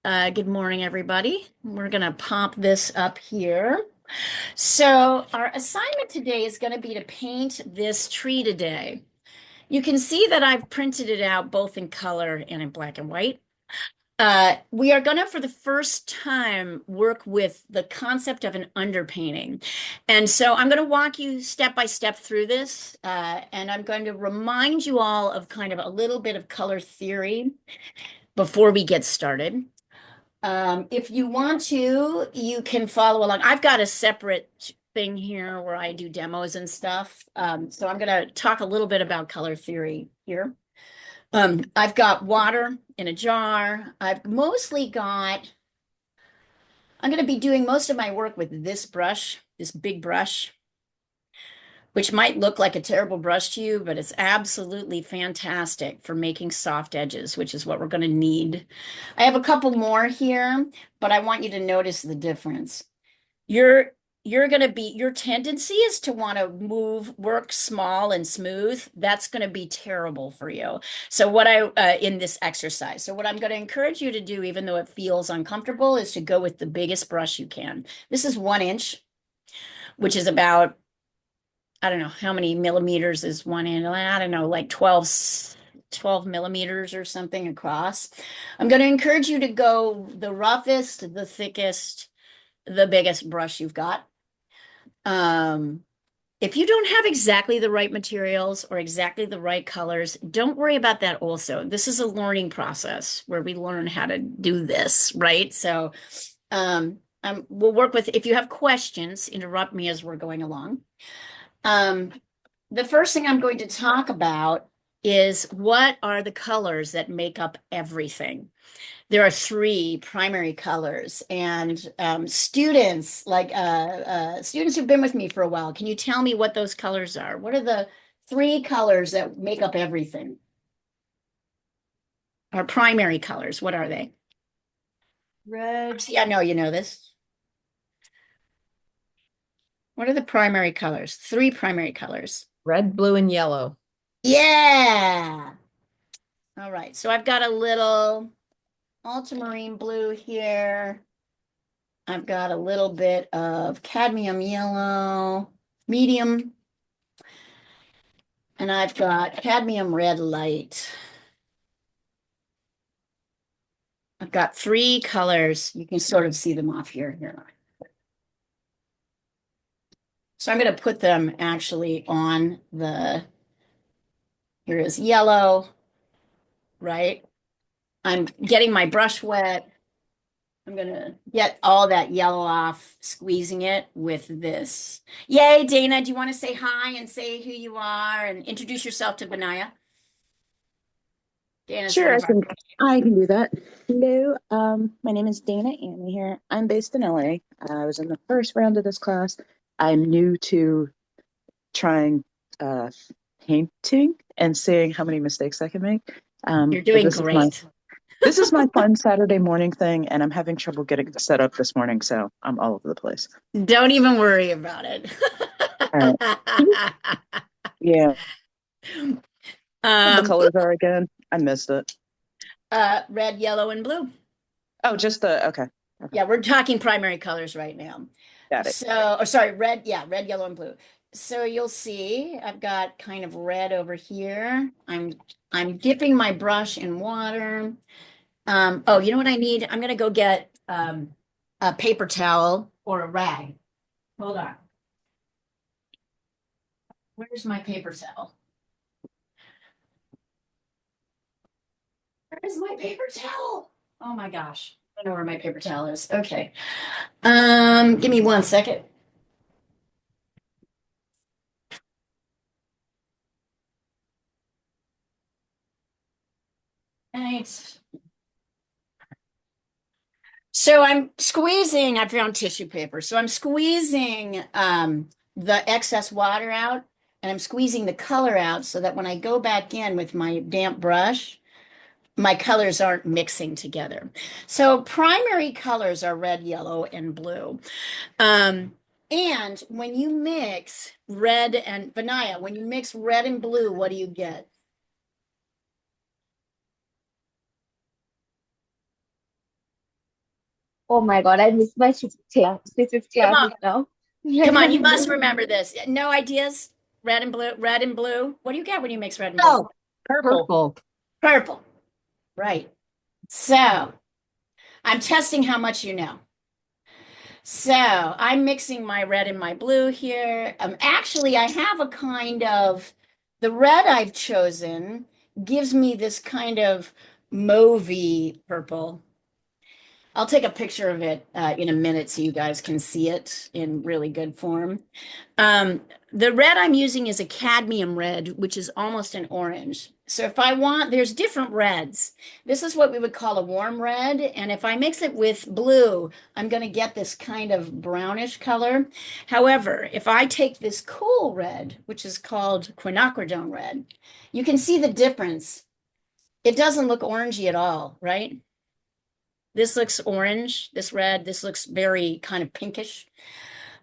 Good morning, everybody. We're going to pop this up here. So our assignment today is going to be to paint this tree today. You can see that I've printed it out both in color and in black and white. We are going to, for the first time, work with the concept of an underpainting. And so I'm going to walk you step by step through this, and I'm going to remind you all of kind of a little bit of color theory before we get started. If you want to, you can follow along. I've got a separate thing here where I do demos and stuff. So I'm going to talk a little bit about color theory here. I've got water in a jar. I'm going to be doing most of my work with this brush, this big brush, which might look like a terrible brush to you, but it's absolutely fantastic for making soft edges, which is what we're going to need. I have a couple more here, but I want you to notice the difference. Your tendency is to want to work small and smooth. That's going to be terrible for you. So in this exercise, so what I'm going to encourage you to do, even though it feels uncomfortable, is to go with the biggest brush you can. This is 1 inch, which is about, I don't know how many millimeters is 1 inch. I don't know, like 12 millimeters or something across. I'm going to encourage you to go the roughest, the thickest, the biggest brush you've got. If you don't have exactly the right materials or exactly the right colors, don't worry about that also. This is a learning process where we learn how to do this, right? So we'll work with, if you have questions, interrupt me as we're going along. The first thing I'm going to talk about is what are the colors that make up everything. There are three primary colors, and students who've been with me for a while, can you tell me what those colors are? What are the three colors that make up everything? Our primary colors, what are they? Red, See, I know you know this. What are the primary colors? Three primary colors. red, blue, and yellow. Yeah. All right. So I've got a little ultramarine blue here. I've got a little bit of cadmium yellow, medium, and I've got cadmium red light. I've got three colors. You can sort of see them off here. So I'm going to put them actually on here is yellow, right? I'm getting my brush wet. I'm going to get all that yellow off, squeezing it with this. Yay, Dana, do you want to say hi and say who you are and introduce yourself to Benaya? Dana's one Sure, of our. I can do that. Hello, my name is Dana Annie here. I'm based in LA. I was in the first round of this class. I'm new to trying uh, painting and seeing how many mistakes I can make. You're But doing great. this is my fun Saturday morning thing, and I'm having trouble getting it set up this morning, so I'm all over the place. Don't even worry about it. All right. Yeah, what the Um, colors are again. I missed it. red, yellow, and blue. Oh, just the okay. Okay, Yeah, we're talking primary colors right now. got it. So, or sorry, red, yeah, red, yellow, and blue. So you'll see I've got kind of red over here. I'm dipping my brush in water. Oh, you know what I need? I'm gonna go get a paper towel or a rag. Hold on. Where's my paper towel? Where's my paper towel? Oh my gosh. I don't know where my paper towel is. Okay. Give me 1 second. Thanks. So I'm squeezing, I found tissue paper. So I'm squeezing the excess water out and I'm squeezing the color out so that when I go back in with my damp brush, my colors aren't mixing together. So primary colors are red, yellow, and blue. Um, and when you mix red and Vanaya, when you mix red and blue, what do you get? Oh my God, I missed my physics Come on, classes now. come Red on, you and must blue. remember this. No ideas? Red and blue, red and blue. What do you get when you mix red and blue? Oh, Purple. purple. Purple. Right. So I'm testing how much you know. So I'm mixing my red and my blue here. Actually, I have a kind of, the red I've chosen gives me this kind of mauvey purple. I'll take a picture of it in a minute so you guys can see it in really good form. Um, the red I'm using is a cadmium red, which is almost an orange. So if I want, there's different reds. This is what we would call a warm red. And if I mix it with blue, I'm going to get this kind of brownish color. However, if I take this cool red, which is called quinacridone red, you can see the difference. It doesn't look orangey at all, right? This looks orange, this red, this looks very kind of pinkish.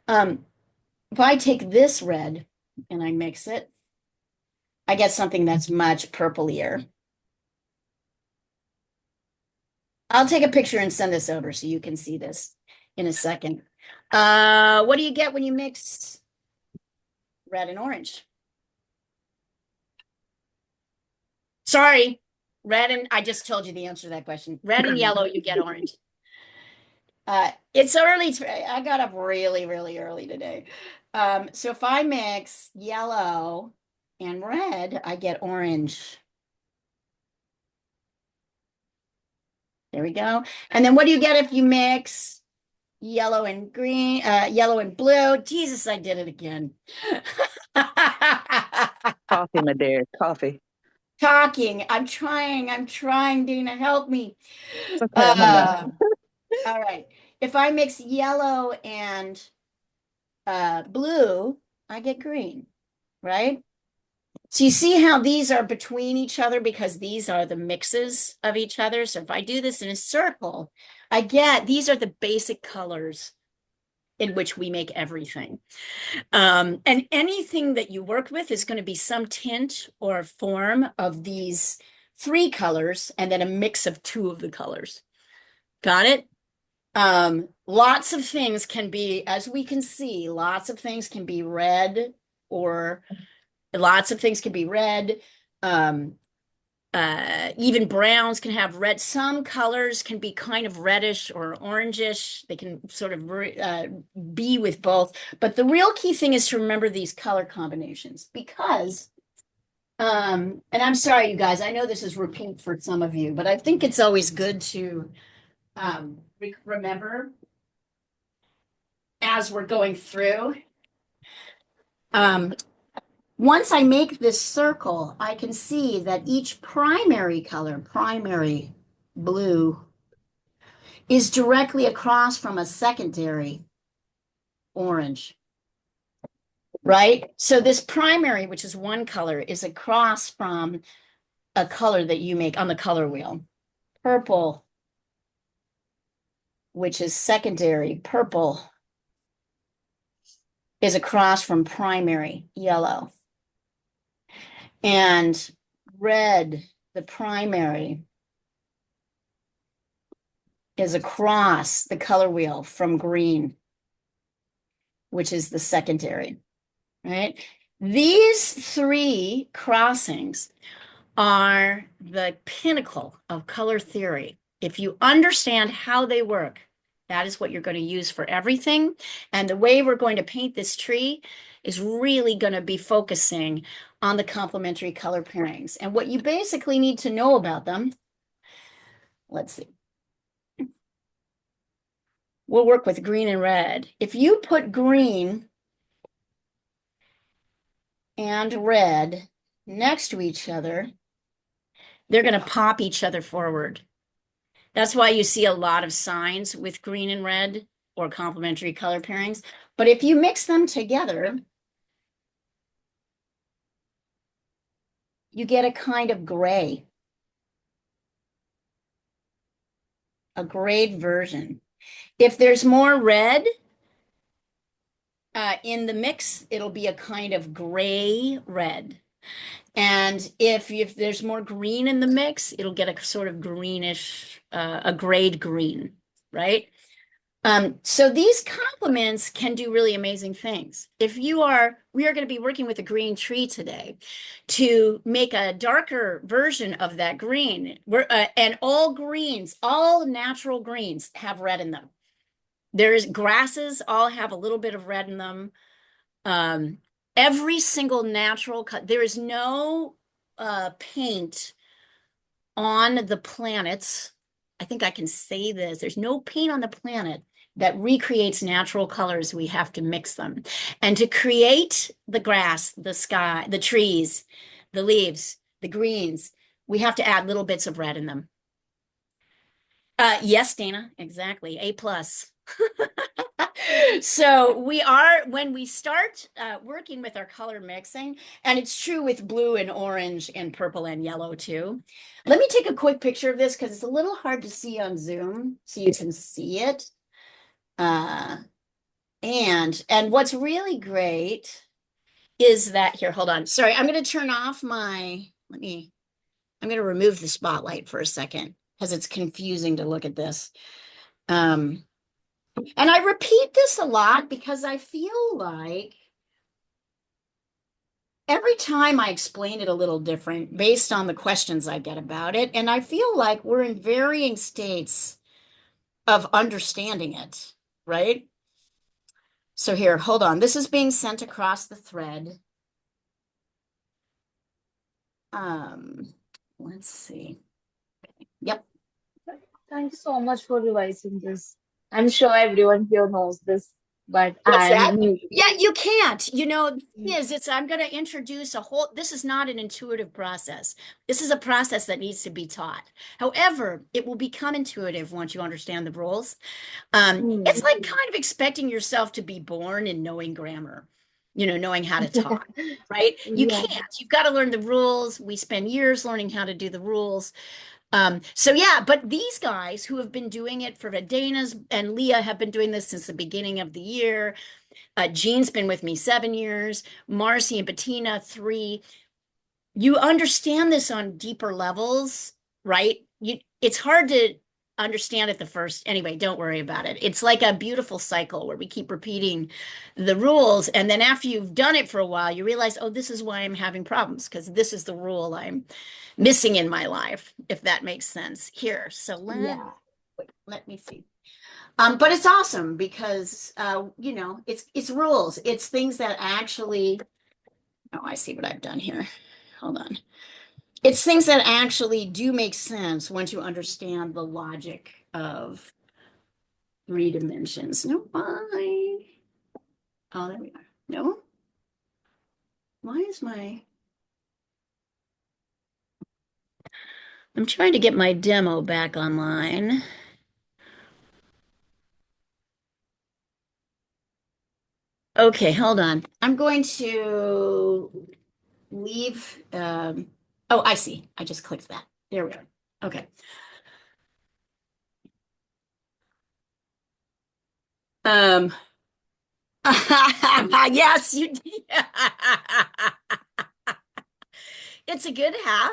If I take this red and I mix it, I get something that's much purplier. I'll take a picture and send this over so you can see this in a second. What do you get when you mix red and orange? Sorry, red and I just told you the answer to that question. Red and yellow, you get orange. It's early. I got up really, really early today. So if I mix yellow and red, I get orange. There we go. And then what do you get if you mix yellow and green, yellow and blue? Jesus, I did it again. Coffee, my dear. Coffee. Talking. I'm trying, Dina, help me. It's okay. I'm on that. All right. If I mix yellow and blue, I get green, right? So you see how these are between each other because these are the mixes of each other. So if I do this in a circle, I get these are the basic colors in which we make everything. And anything that you work with is going to be some tint or form of these three colors and then a mix of two of the colors. Got it? Lots of things can be, as we can see, lots of things can be red or lots of things can be red. Even browns can have red. Some colors can be kind of reddish or orangish. They can sort of be with both. But the real key thing is to remember these color combinations because, and I'm sorry, you guys, I know this is repeat for some of you, but I think it's always good to remember as we're going through. Once I make this circle, I can see that each primary color, primary blue, is directly across from a secondary orange, right? So this primary, which is one color, is across from a color that you make on the color wheel. Purple, which is secondary, purple, is across from primary, yellow. And red, the primary, is across the color wheel from green, which is the secondary, right? These three crossings are the pinnacle of color theory. If you understand how they work, that is what you're going to use for everything. And the way we're going to paint this tree is really going to be focusing on the complementary color pairings. And what you basically need to know about them, let's see. We'll work with green and red. If you put green and red next to each other, they're going to pop each other forward. That's why you see a lot of signs with green and red or complementary color pairings. But if you mix them together, you get a kind of gray, a grayed version. If there's more red in the mix, it'll be a kind of gray red. And if there's more green in the mix, it'll get a sort of greenish, a grayed green, right? So these complements can do really amazing things. We are going to be working with a green tree today to make a darker version of that green. And all greens, all natural greens have red in them. There's grasses all have a little bit of red in them. Every single natural there is no paint on the planet. I think I can say this. There's no paint on the planet that recreates natural colors. We have to mix them. And to create the grass, the sky, the trees, the leaves, the greens, we have to add little bits of red in them. Yes, Dana, exactly. A plus. So when we start working with our color mixing, and it's true with blue and orange and purple and yellow too. Let me take a quick picture of this because it's a little hard to see on Zoom, so you can see it. And what's really great is that here, hold on. Sorry, I'm going to turn off I'm going to remove the spotlight for a second because it's confusing to look at this. And I repeat this a lot because I feel like every time I explain it a little different based on the questions I get about it, and I feel like we're in varying states of understanding it, right? So here, hold on. This is being sent across the thread. Let's see. Yep. Thank you so much for revising this. I'm sure everyone here knows this, but What's that? I'm new to Yeah, this. you can't. You know, the thing is, I'm going to introduce this is not an intuitive process. This is a process that needs to be taught. However, it will become intuitive once you understand the rules. It's like kind of expecting yourself to be born and knowing grammar, knowing how to talk, right? You Yeah. can't. You've got to learn the rules. We spend years learning how to do the rules. So yeah, but these guys who have been doing it for Dana's and Leah have been doing this since the beginning of the year. Jean's been with me 7 years, Marcy and Bettina 3. You understand this on deeper levels, right? It's hard to understand at the first. Anyway, don't worry about it. It's like a beautiful cycle where we keep repeating the rules. And then after you've done it for a while, you realize, oh, this is why I'm having problems because this is the rule I'm missing in my life, if that makes sense. Here, so Yeah. let me see. But it's awesome because it's rules. It's things that actually, oh, I see what I've done here. Hold on. It's things that actually do make sense once you understand the logic of 3 dimensions. No, why? Oh, there we are. No? Why is I'm trying to get my demo back online. Okay, hold on. I'm going to leave. Oh, I see. I just clicked that. There we are. Okay. Um, yes, you did. It's a good half.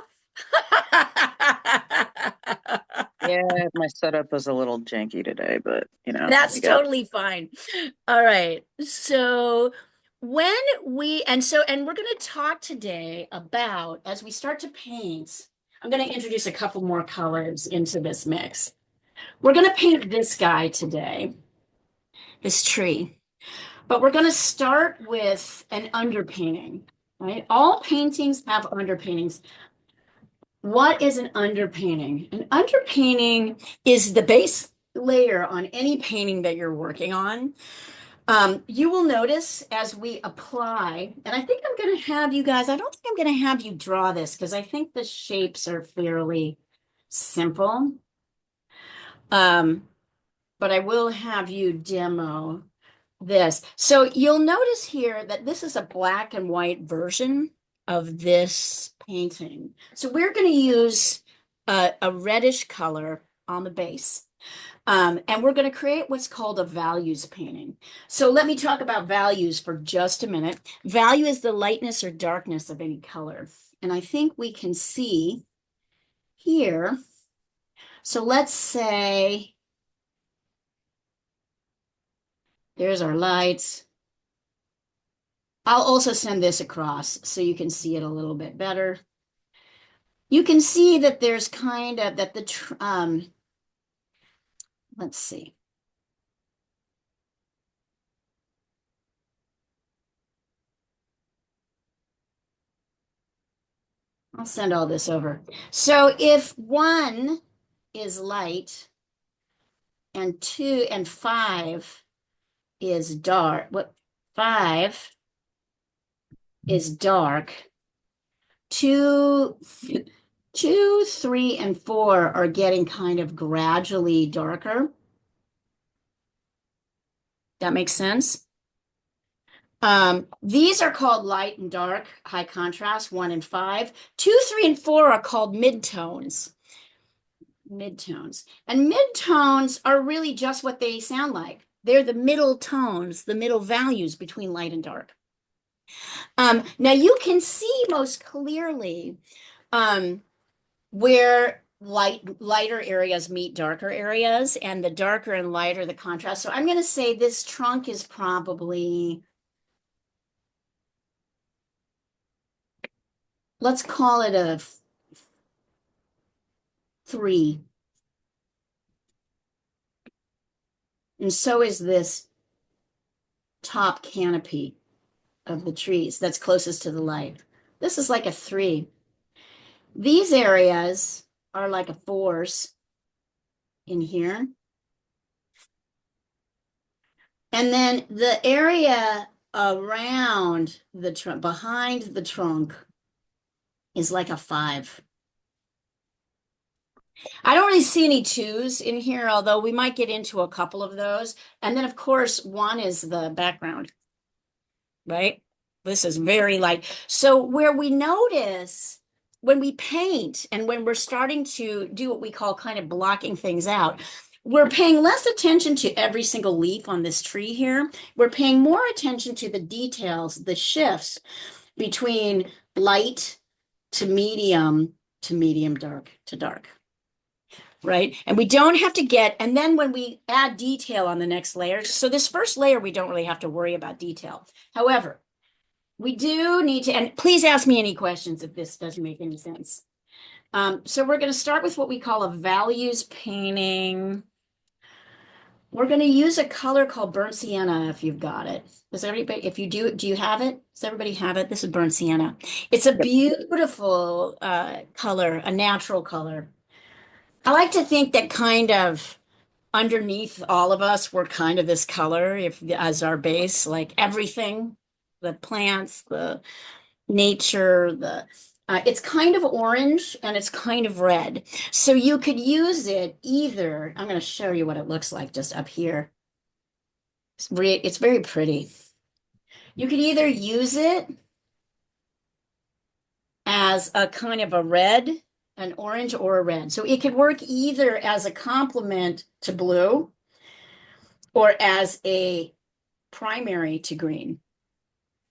Yeah, my setup was a little janky today, but That's we got totally fine. All right. So when and we're going to talk today about, as we start to paint, I'm going to introduce a couple more colors into this mix. We're going to paint this guy today, this tree, but we're going to start with an underpainting, right? All paintings have underpaintings. What is an underpainting? An underpainting is the base layer on any painting that you're working on. You will notice as we apply, and I think I'm going to have you guys, I don't think I'm going to have you draw this because I think the shapes are fairly simple. But I will have you demo this. So you'll notice here that this is a black and white version of this painting. So we're going to use a reddish color on the base. And we're going to create what's called a values painting. So let me talk about values for just a minute. Value is the lightness or darkness of any color. And I think we can see here. So let's say There's our lights. I'll also send this across so you can see it a little bit better. You can see that there's kind of that let's see. I'll send all this over. So if 1 is light and 2 and 5 is dark, what 5 is dark, 2, 2, 3, and 4 are getting kind of gradually darker. That makes sense? These are called light and dark, high contrast, 1 and 5. 2, 3, and 4 are called midtones. Midtones. And midtones are really just what they sound like. They're the middle tones, the middle values between light and dark. Now you can see most clearly where lighter areas meet darker areas, and the darker and lighter the contrast. So I'm going to say this trunk is probably, let's call it a 3. And so is this top canopy of the trees that's closest to the light. This is like a 3. These areas are like a 4s in here. And then the area around the trunk, behind the trunk, is like a 5. I don't really see any 2s in here, although we might get into a couple of those. And then, of course, 1 is the background, right? This is very light. So where we notice when we paint and when we're starting to do what we call kind of blocking things out, we're paying less attention to every single leaf on this tree here. We're paying more attention to the details, the shifts between light to medium dark to dark, right? And we don't have to get, and then when we add detail on the next layer, so this first layer, we don't really have to worry about detail. However, we do need to, and please ask me any questions if this doesn't make any sense. So we're going to start with what we call a values painting. We're going to use a color called burnt sienna if you've got it. Does everybody, if you do you have it? Does everybody have it? This is burnt sienna. It's a beautiful color, a natural color. I like to think that kind of underneath all of us, we're kind of this color if as our base, like everything, the plants, the nature, it's kind of orange and it's kind of red. So you could use it either, I'm going to show you what it looks like just up here. It's very pretty. You could either use it as a kind of a red, an orange or a red. So it could work either as a complement to blue or as a primary to green.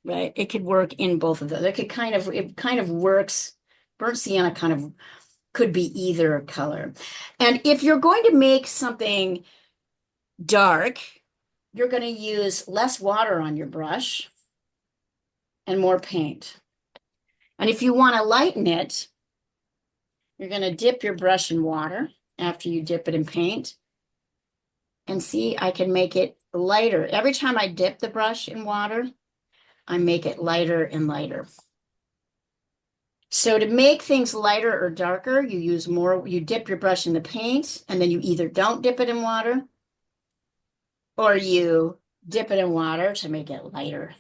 Right? It could work in both of those. It kind of works. Burnt sienna kind of could be either color. And if you're going to make something dark, you're going to use less water on your brush and more paint. And if you want to lighten it, you're going to dip your brush in water after you dip it in paint. And see, I can make it lighter. Every time I dip the brush in water, I make it lighter and lighter. So to make things lighter or darker, you use more, you dip your brush in the paint, and then you either don't dip it in water or you dip it in water to make it lighter.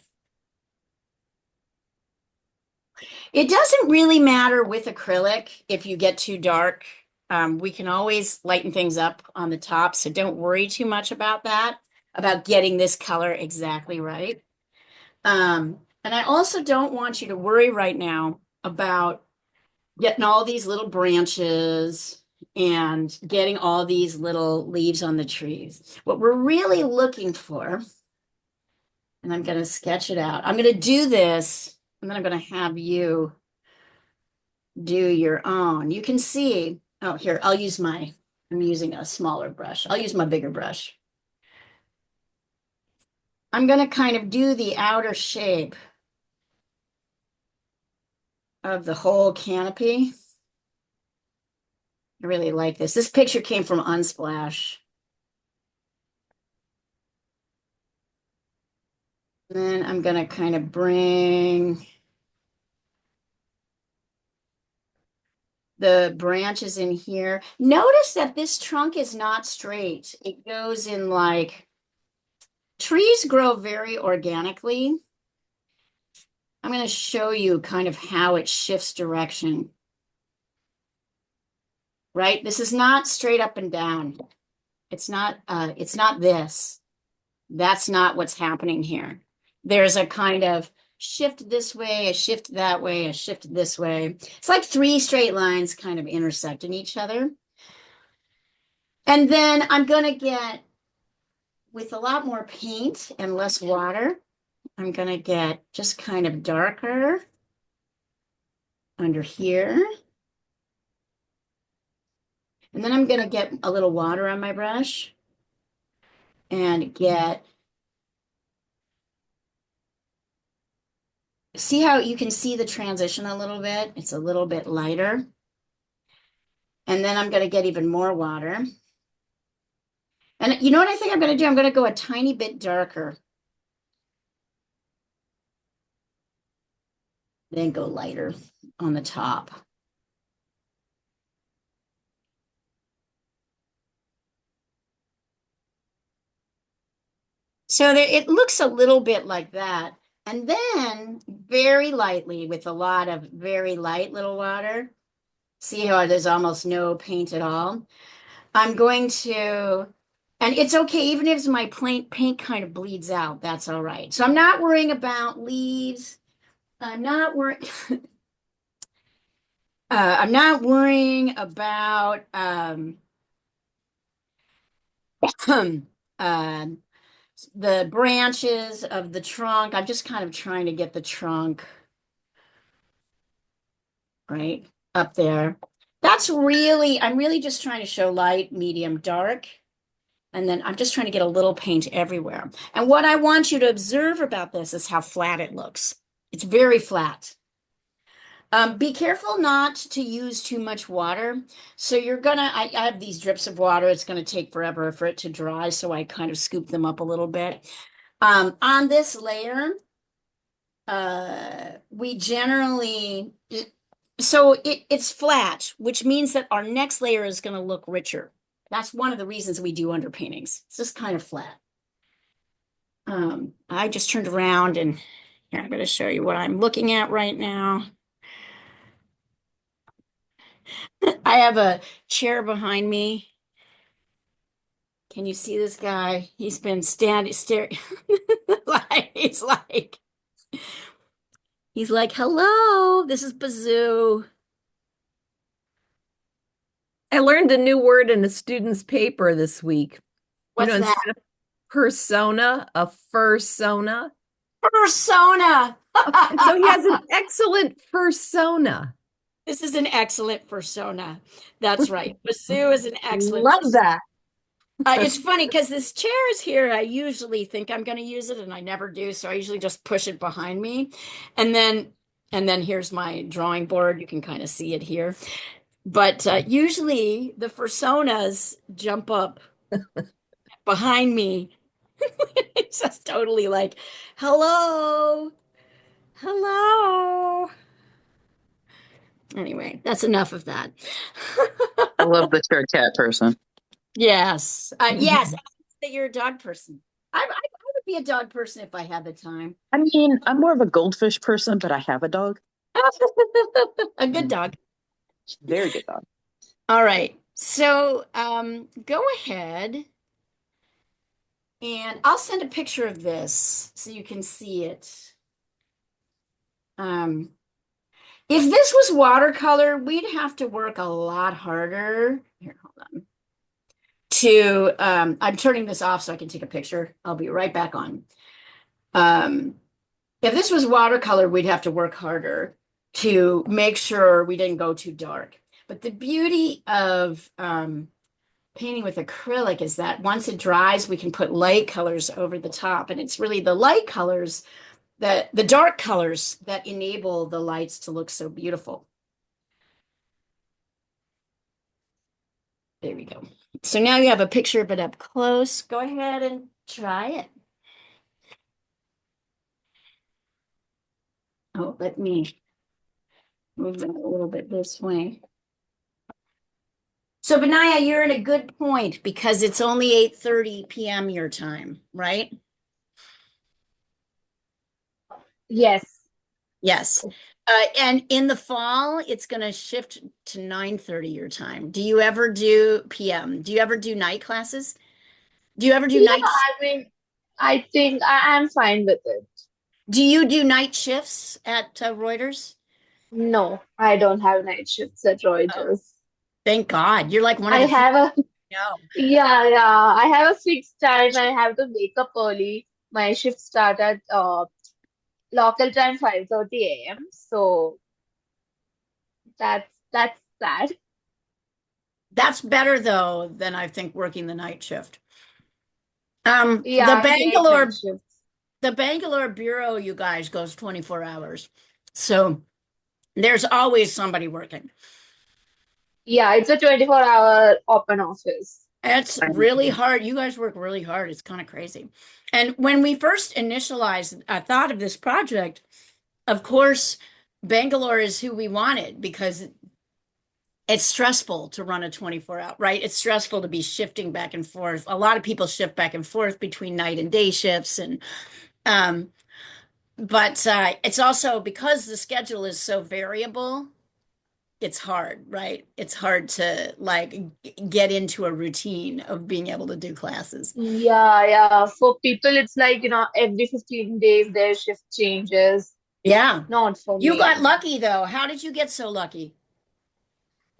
It doesn't really matter with acrylic if you get too dark. We can always lighten things up on the top, so don't worry too much about that, about getting this color exactly right. And I also don't want you to worry right now about getting all these little branches and getting all these little leaves on the trees. What we're really looking for, and I'm going to sketch it out. I'm going to do this, and then I'm going to have you do your own. You can see, oh, here, I'm using a smaller brush. I'll use my bigger brush. I'm going to kind of do the outer shape of the whole canopy. I really like this. This picture came from Unsplash. Then I'm going to kind of bring the branches in here. Notice that this trunk is not straight. It goes in like, trees grow very organically. I'm going to show you kind of how it shifts direction. Right? This is not straight up and down. It's not this. That's not what's happening here. There's a kind of shift this way, a shift that way, a shift this way. It's like three straight lines kind of intersecting each other. And then I'm going to get, with a lot more paint and less water, I'm going to get just kind of darker under here. And then I'm going to get a little water on my brush and get, see how you can see the transition a little bit? It's a little bit lighter. And then I'm going to get even more water. And you know what I think I'm going to do? I'm going to go a tiny bit darker. Then go lighter on the top. So there, it looks a little bit like that. And then very lightly, with a lot of very light little water, see how there's almost no paint at all? I'm going to, and it's okay, even if my paint kind of bleeds out, that's all right. So I'm not worrying about leaves. I'm not worrying. I'm not worrying about the branches of the trunk. I'm just kind of trying to get the trunk right up there. That's really, I'm really just trying to show light, medium, dark. And then I'm just trying to get a little paint everywhere. And what I want you to observe about this is how flat it looks. It's very flat. Be careful not to use too much water. So you're gonna, I have these drips of water. It's gonna take forever for it to dry. So I kind of scoop them up a little bit. On this layer, we generally, so it's flat, which means that our next layer is gonna look richer. That's one of the reasons we do underpaintings. It's just kind of flat. I just turned around and here, I'm going to show you what I'm looking at right now. I have a chair behind me. Can you see this guy? He's been staring. He's like, hello, this is Bazoo. I learned a new word in a student's paper this week. What's that? Instead of persona, a fursona. Persona. So he has an excellent fursona. This is an excellent persona. That's right. Bazoo is an excellent. Love that. It's funny because this chair is here. I usually think I'm going to use it and I never do. So I usually just push it behind me. And then here's my drawing board. You can kind of see it here. But usually the personas jump up behind me. It's just totally like, hello, hello. Anyway, that's enough of that. I love that you're a cat person. Yes. Yes. That you're a dog person. I would be a dog person if I had the time. I mean, I'm more of a goldfish person, but I have a dog. A good dog. Very good dog. All right. So go ahead and I'll send a picture of this so you can see it. If this was watercolor, we'd have to work a lot harder. Here, hold on. I'm turning this off so I can take a picture. I'll be right back on. If this was watercolor, we'd have to work harder to make sure we didn't go too dark. But the beauty of painting with acrylic is that once it dries, we can put light colors over the top. And it's really the light colors that the dark colors that enable the lights to look so beautiful. There we go. So now you have a picture of it up close. Go ahead and try it. Oh, let me move that a little bit this way. So Benaya, you're in a good point because it's only 8:30 p.m. your time, right? Yes. Yes. And in the fall, it's going to shift to 9:30 your time. Do you ever do PM? Do you ever do night classes? Do you ever do Yeah, night? I mean, I think I'm fine with it. Do you do night shifts at Reuters? No, I don't have night shifts at Oh, Reuters. thank God. You're like one of I the few. have a No. yeah. I have a fixed time. I have to wake up early. My shift start at local time 5:30 a.m. So that's that. That's better though than I think working the night shift. Yeah, I hate night shifts. The Bangalore bureau, you guys, goes 24 hours. So there's always somebody working. Yeah, it's a 24-hour open office. It's really hard. You guys work really hard. It's kind of crazy. And when we first initialized, I thought of this project, of course, Bangalore is who we wanted because it's stressful to run a 24 hour, right? It's stressful to be shifting back and forth. A lot of people shift back and forth between night and day shifts. Um, but it's also because the schedule is so variable, it's hard, right? It's hard to like get into a routine of being able to do classes. Yeah. For people, it's like, every 15 days their shift changes. Yeah. Not for You got me. lucky though. How did you get so lucky?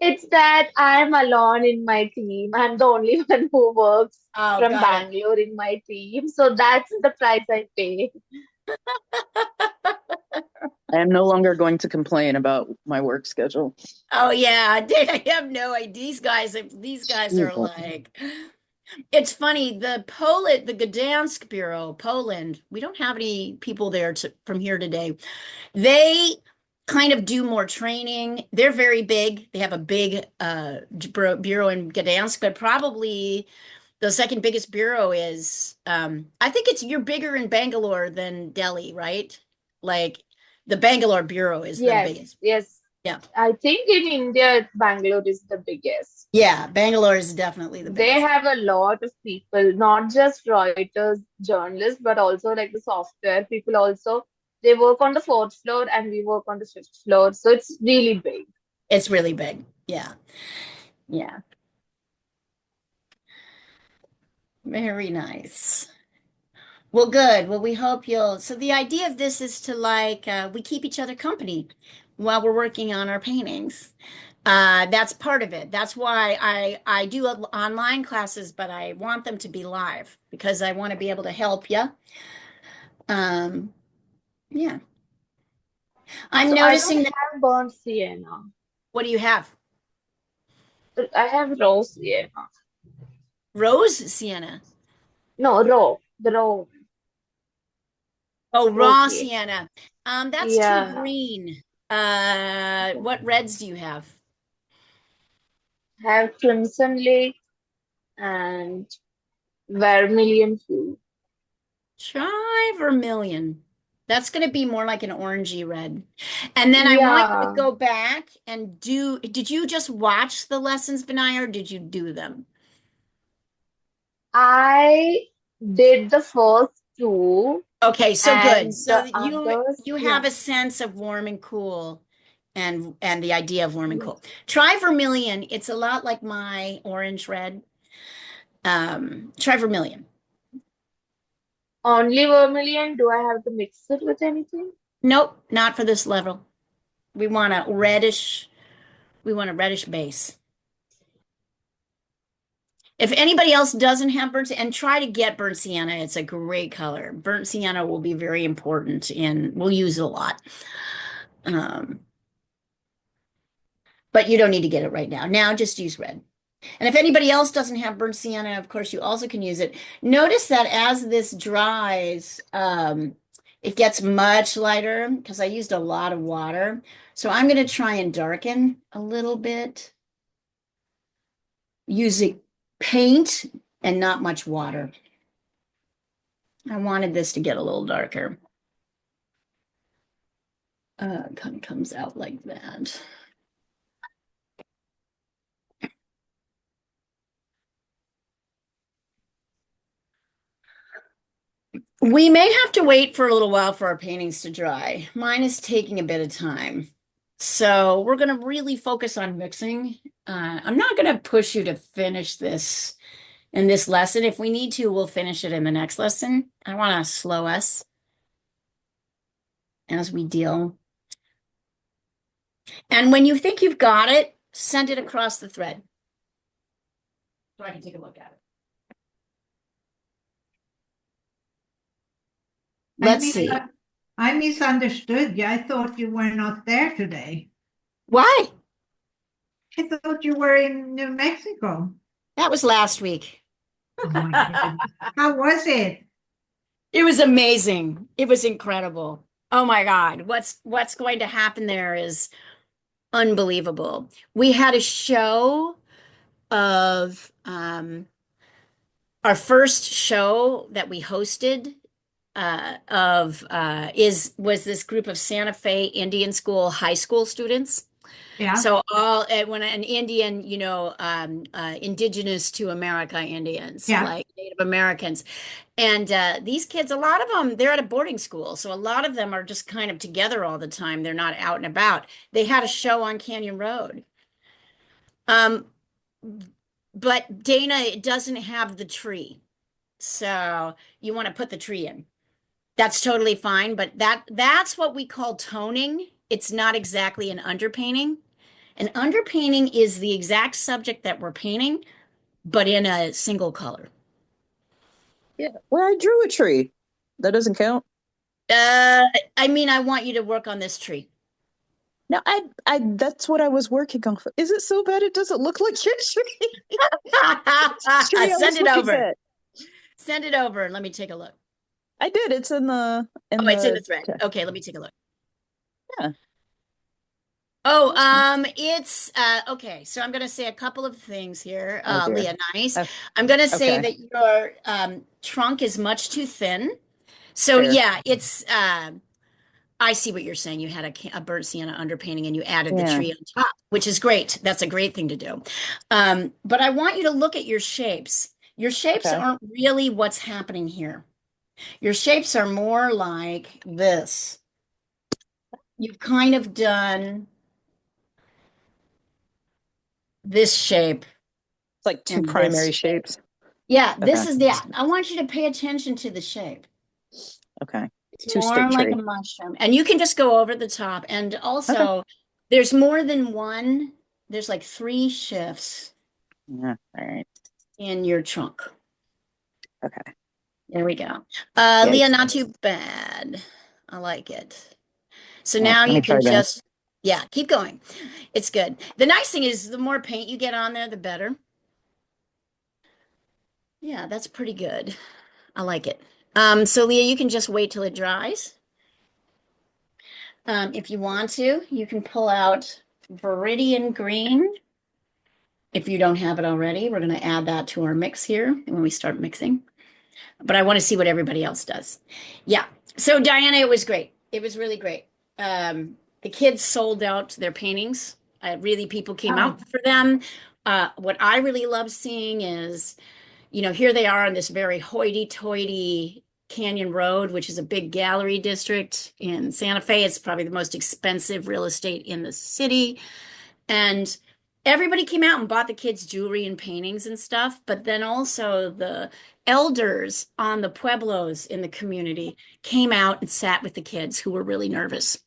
It's that I'm alone in my team. I'm the only one who works Oh, from got it. Bangalore in my team. So that's the price I pay. I am no longer going to complain about my work schedule. Oh yeah, I have no idea. These guys are like, it's funny. The Gdansk Bureau, Poland. We don't have any people there from here today. They kind of do more training. They're very big. They have a big bureau in Gdansk, but probably the second biggest bureau is. I think you're bigger in Bangalore than Delhi, right? Like the Bangalore bureau is the Yes, biggest. yes. Yeah. I think in India, Bangalore is the biggest. Yeah, Bangalore is definitely the They biggest. have a lot of people, not just Reuters journalists, but also like the software people also. They work on the fourth floor and we work on the fifth floor. So it's really big. It's really big. Yeah. Yeah. Very nice. Well, good. Well, we hope so the idea of this is to we keep each other company while we're working on our paintings. That's part of it. That's why I do online classes, but I want them to be live because I want to be able to help you. Yeah. I'm So I don't noticing that. have burnt sienna. What do you have? I have raw sienna. Rose sienna. No, raw. The raw. Oh, raw Okay. sienna. That's too Yeah. green. What reds do you have? Have Crimson Lake and Vermilion Hue. Try vermilion. That's going to be more like an orangey red. And then I want you to Yeah. go back and did you just watch the lessons, Benaya, or did you do them? I did the first two Okay, so good. and So the you others, you have yeah. a sense of warm and cool and the idea of warm and cool. Try vermilion. It's a lot like my orange red. Try vermilion. Only vermilion. Do I have to mix it with anything? Nope, not for this level. We want a reddish, we want a reddish base. If anybody else doesn't have burnt, and try to get burnt sienna, it's a great color. Burnt sienna will be very important and we'll use it a lot. But you don't need to get it right now. Now just use red. And if anybody else doesn't have burnt sienna, of course, you also can use it. Notice that as this dries, it gets much lighter because I used a lot of water. So I'm going to try and darken a little bit using paint and not much water. I wanted this to get a little darker. Kind of comes out like that. We may have to wait for a little while for our paintings to dry. Mine is taking a bit of time. So we're going to really focus on mixing. I'm not going to push you to finish this in this lesson. If we need to, we'll finish it in the next lesson. I want to slow us as we deal. And when you think you've got it, send it across the thread so I can take a look at it. Let's see. I misunderstood you. I thought you were not there today. Why? I thought you were in New Mexico. That was last week. Oh my goodness. How was it? It was amazing. It was incredible. Oh my God. What's going to happen there is unbelievable. We had a show of our first show that we hosted was this group of Santa Fe Indian School high school students. Yeah. So when an Indian, indigenous to America Indians, Yeah. like Native Americans. And these kids, a lot of them, they're at a boarding school. So a lot of them are just kind of together all the time. They're not out and about. They had a show on Canyon Road. But Dana, it doesn't have the tree. So you want to put the tree in. That's totally fine, but that's what we call toning. It's not exactly an underpainting. An underpainting is the exact subject that we're painting, but in a single color. Yeah. Well, I drew a tree. That doesn't count. I want you to work on this tree. No, I that's what I was working on. Is it so bad it doesn't look like your tree? Tree I was Send it looking over. at. Send it over. Let me take a look. I did. It's in the It's in the thread. Okay, let me take a look. Yeah. Oh, it's okay. So I'm going to say a couple of things here, Oh, dear. Leah. Nice. Oh, I'm going to say okay. that your trunk is much too thin. So Fair. yeah, it's I see what you're saying. You had a burnt sienna underpainting and you added the Yeah. tree on top, which is great. That's a great thing to do. But I want you to look at your shapes. Your shapes Okay. aren't really what's happening here. Your shapes are more like this. You've kind of done this shape. It's like two And primary this. shapes. Yeah, this Okay. is the, I want you to pay attention to the shape. Okay. It's Two-stick more like tree. a mushroom. And you can just go over the top. And also, there's more than one, there's like 3 shifts Yeah. All right. in your trunk. Okay. There we go. Yeah. Leah, not too bad. I like it. So Yeah, now let me you try can again. just, yeah, keep going. It's good. The nice thing is the more paint you get on there, the better. Yeah, that's pretty good. I like it. So Leah, you can just wait till it dries. If you want to, you can pull out Viridian Green. If you don't have it already, we're going to add that to our mix here when we start mixing. But I want to see what everybody else does. Yeah. So Diana, it was great. It was really great. The kids sold out their paintings. Really, people came out for them. What I really love seeing is, here they are on this very hoity-toity Canyon Road, which is a big gallery district in Santa Fe. It's probably the most expensive real estate in the city. And everybody came out and bought the kids jewelry and paintings and stuff. But then also the elders on the pueblos in the community came out and sat with the kids who were really nervous.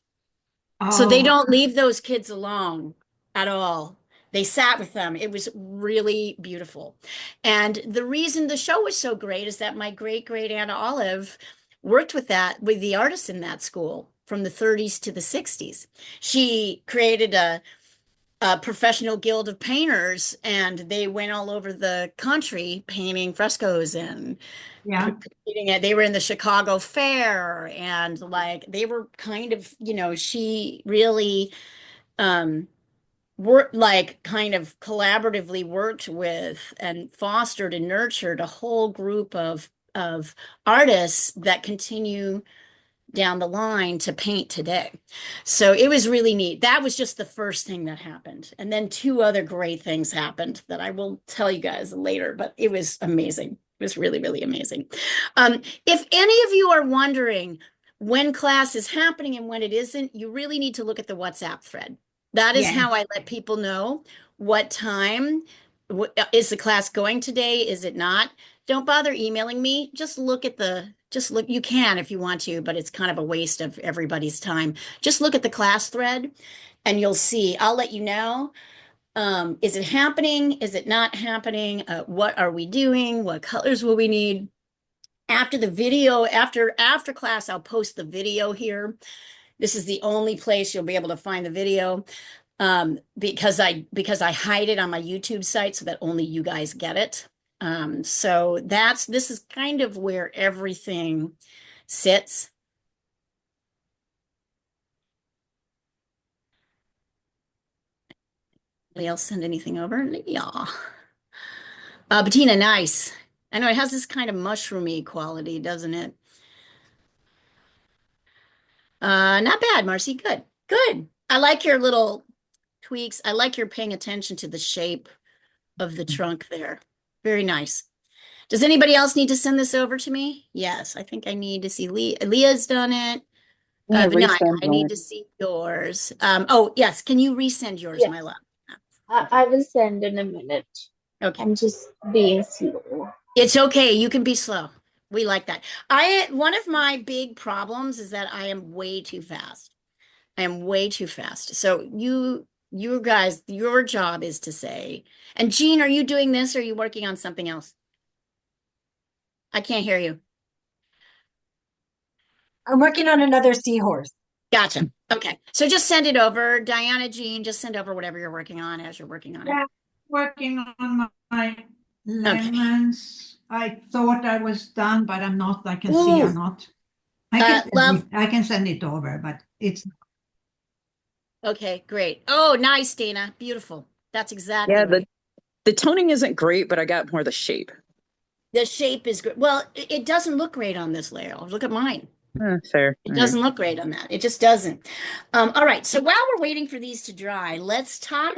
So they don't leave those kids alone at all. They sat with them. It was really beautiful. And the reason the show was so great is that my great Aunt Olive worked with the artists in that school from the 30s to the 60s. She created a professional guild of painters, and they went all over the country painting frescoes and Yeah. competing it. They were in the Chicago Fair, and like they were kind of, she really worked, like kind of collaboratively worked with and fostered and nurtured a whole group of artists that continue down the line to paint today. So it was really neat. That was just the first thing that happened. And then two other great things happened that I will tell you guys later, but it was amazing. It was really, really amazing. If any of you are wondering when class is happening and when it isn't, you really need to look at the WhatsApp thread. That is Yeah. how I let people know what time. Is the class going today? Is it not? Don't bother emailing me. Just look. You can if you want to, but it's kind of a waste of everybody's time. Just look at the class thread and you'll see. I'll let you know. Is it happening? Is it not happening? What are we doing? What colors will we need? After the video, after class, I'll post the video here. This is the only place you'll be able to find the video. Because I hide it on my YouTube site so that only you guys get it. So this is kind of where everything sits. Anybody else send anything over? Yeah. Bettina, nice. I know it has this kind of mushroomy quality, doesn't it? Not bad, Marcy. Good. Good. I like your little tweaks. I like your paying attention to the shape of the trunk there. Very nice. Does anybody else need to send this over to me? Yes, I think I need to see Leah's done it. Yeah, Vinay, resend I need mine. to see yours. Oh, yes. Can you resend yours, Yeah, my love? I will send in a minute. Okay. I'm just being slow. It's okay. You can be slow. We like that. One of my big problems is that I am way too fast. I am way too fast. So you guys, your job is to say, and Jean, are you doing this or are you working on something else? I can't hear you. I'm working on another seahorse. Gotcha. Okay. So just send it over. Diana, Jean, just send over whatever you're working on as you're working on it. Yeah. Working on my lemons. I thought I was done, but I'm not. I can see Ooh. I'm not. I Love. can send it over, but it's Okay, great. Oh, nice, Dana. Beautiful. That's exactly Yeah, right. the toning isn't great, but I got more the shape. The shape is good. Well, it doesn't look great on this layer. Look at mine. Fair. It All right. doesn't look great on that. It just doesn't. All right. So while we're waiting for these to dry, let's look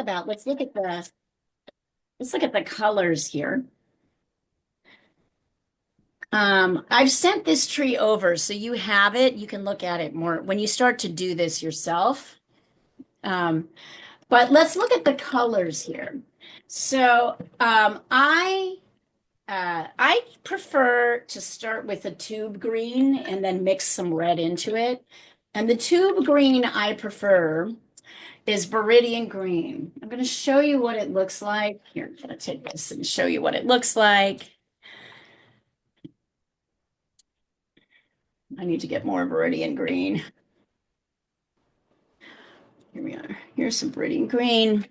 at the colors here. I've sent this tree over, so you have it. You can look at it more when you start to do this yourself. But let's look at the colors here. So I prefer to start with a tube green and then mix some red into it. And the tube green I prefer is Viridian green. I'm going to show you what it looks like. Here, I'm going to take this and show you what it looks like. I need to get more Viridian green. Here we are. Here's some Viridian green.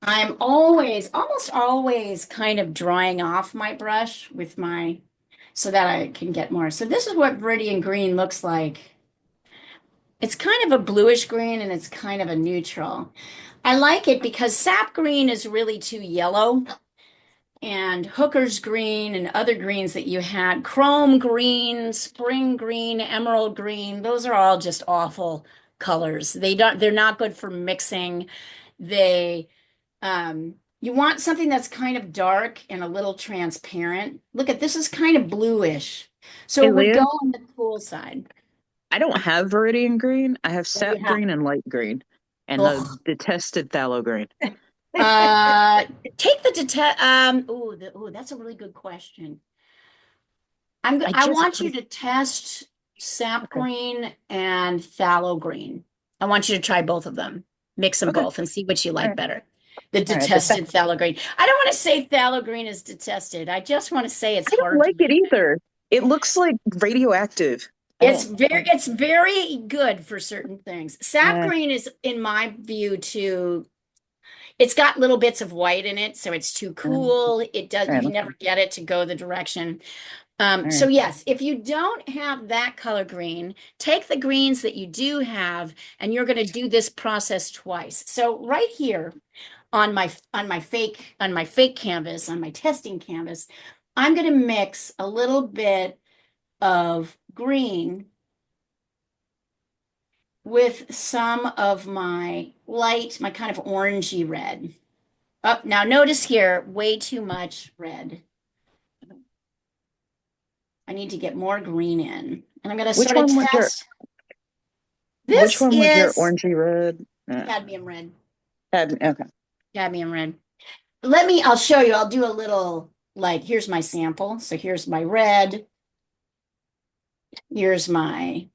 I'm almost always kind of drying off my brush with so that I can get more. So this is what Viridian green looks like. It's kind of a bluish green and it's kind of a neutral. I like it because sap green is really too yellow, and Hooker's green and other greens that you had, chrome green, spring green, emerald green, those are all just awful colors. They're not good for mixing. You want something that's kind of dark and a little transparent. Look at this is kind of bluish. So Hey, it would Leah? go on the cool side. I don't have Viridian green. I have sap you have? green and light green, and Ugh. the detested phthalo green. Take the detect. That's a really good question. I just want you put to test sap Okay. green and phthalo green. I want you to try both of them. Mix them Okay. both and see which you like Alright. better. The Alright, the detested phthalo green. I don't want to say phthalo green is detested. I just want to say it's I don't hard like to it either. It looks like radioactive. Oh, It's very good for certain things. Sap uh, green is, in my view, too. It's got little bits of white in it, so it's too uh, cool. It does, you right, can okay, never get it to go the direction. all So right. yes, if you don't have that color green, take the greens that you do have, and you're going to do this process twice. So right here on my fake canvas, on my testing canvas, I'm going to mix a little bit of green with some of my light, my kind of orangey red. Oh, now notice here, way too much red. I need to get more green in. And I'm going to Which sort of one was your test. which This one was your is orangey red? cadmium red. Okay. Cadmium red. I'll show you. I'll do a little, like, here's my sample. So here's my red. Here's my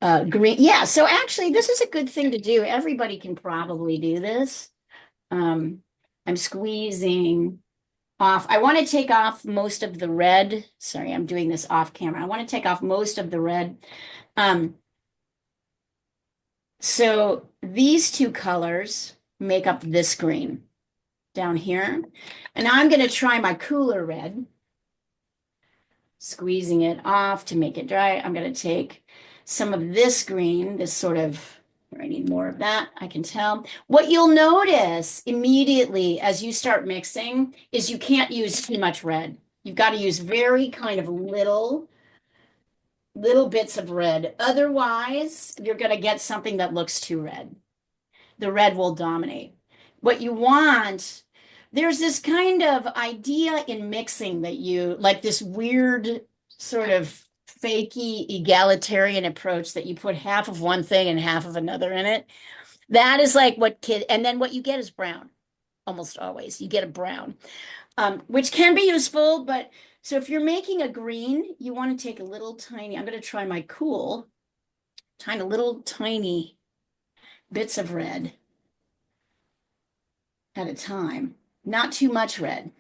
green. Yeah, so actually, this is a good thing to do. Everybody can probably do this. I'm squeezing off. I want to take off most of the red. Sorry, I'm doing this off camera. I want to take off most of the red. Um, so these two colors make up this green down here. And now I'm going to try my cooler red, squeezing it off to make it dry. I'm going to take some of this green, this sort of, I need more of that, I can tell. What you'll notice immediately as you start mixing is you can't use too much red. You've got to use very kind of little bits of red. Otherwise, you're going to get something that looks too red. The red will dominate. What you want, there's this kind of idea in mixing that you like this weird sort of fakey egalitarian approach that you put half of one thing and half of another in it. That is like and then what you get is brown. Almost always, you get a brown, which can be useful. But so if you're making a green, you want to take a little tiny, I'm going to try my cool, little tiny bits of red at a time, not too much red.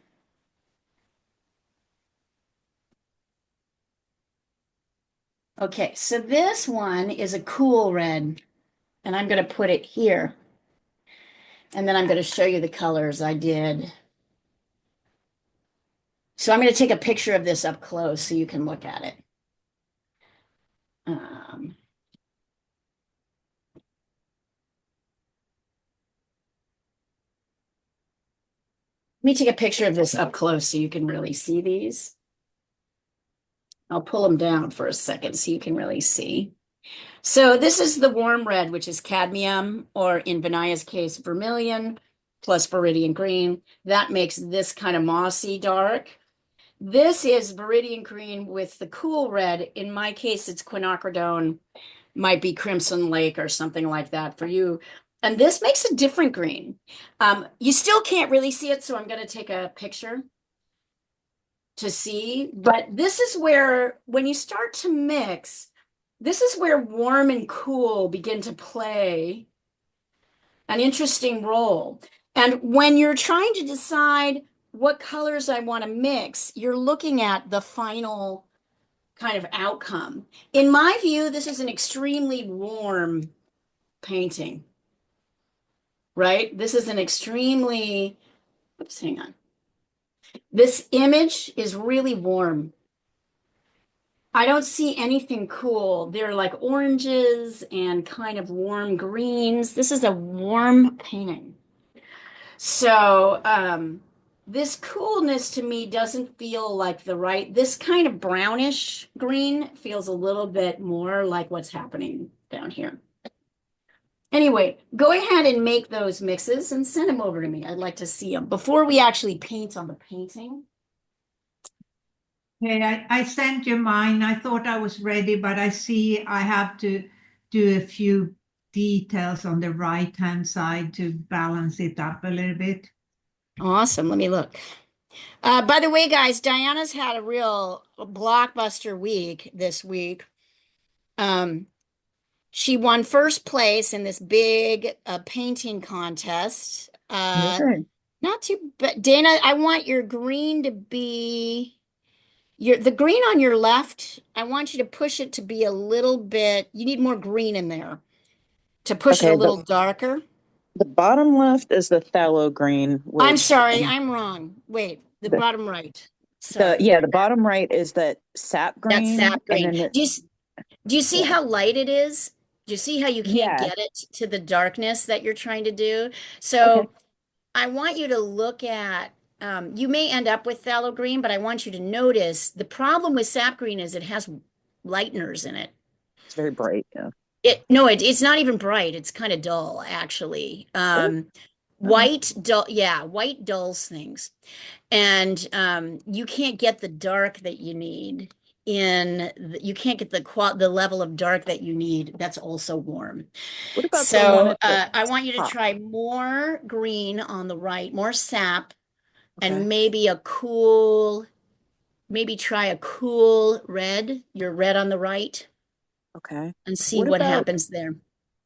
Okay, so this one is a cool red, and I'm going to put it here. And then I'm going to show you the colors I did. So I'm going to take a picture of this up close so you can look at it. Let me take a picture of this up close so you can really see these. I'll pull them down for a second so you can really see. So this is the warm red, which is cadmium, or in Vinaya's case, vermilion, plus viridian green. That makes this kind of mossy dark. This is viridian green with the cool red. In my case, it's quinacridone, might be Crimson Lake or something like that for you. And this makes a different green. You still can't really see it, so I'm going to take a picture to see. But this is where, when you start to mix, this is where warm and cool begin to play an interesting role. And when you're trying to decide what colors I want to mix, you're looking at the final kind of outcome. In my view, this is an extremely warm painting, right? This is an extremely, oops, hang on. This image is really warm. I don't see anything cool. They're like oranges and kind of warm greens. This is a warm painting. So this coolness to me doesn't feel like this kind of brownish green feels a little bit more like what's happening down here. Anyway, go ahead and make those mixes and send them over to me. I'd like to see them before we actually paint on the painting. Okay, I sent you mine. I thought I was ready, but I see I have to do a few details on the right-hand side to balance it up a little bit. Awesome. Let me look. By the way, guys, Diana's had a real blockbuster week this week. She won first place in this big painting contest. Okay. Not too, but Dana, I want your green to be the green on your left, I want you to push it to be a little bit, you need more green in there to push it a Okay, little darker. the bottom left is the phthalo green, I'm which sorry, I'm wrong. Wait, the the, bottom right. the Sorry. yeah, the bottom right is that sap That's green, sap and green. then Do you see yeah, how light it is? Do you see how you can't yeah, get it to the darkness that you're trying to do? okay, So I want you to look at, you may end up with phthalo green, but I want you to notice the problem with sap green is it has lighteners in it. it's very bright. Yeah. It's not even bright. It's kind of dull, actually. Oh, okay. White dulls things. And you can't get the dark that you need you can't get the level of dark that you need that's also warm. What about the one So at the I want you to top? try more green on the right, more sap, Okay. and maybe try a cool red, your red on the right, Okay. and see What what about happens there.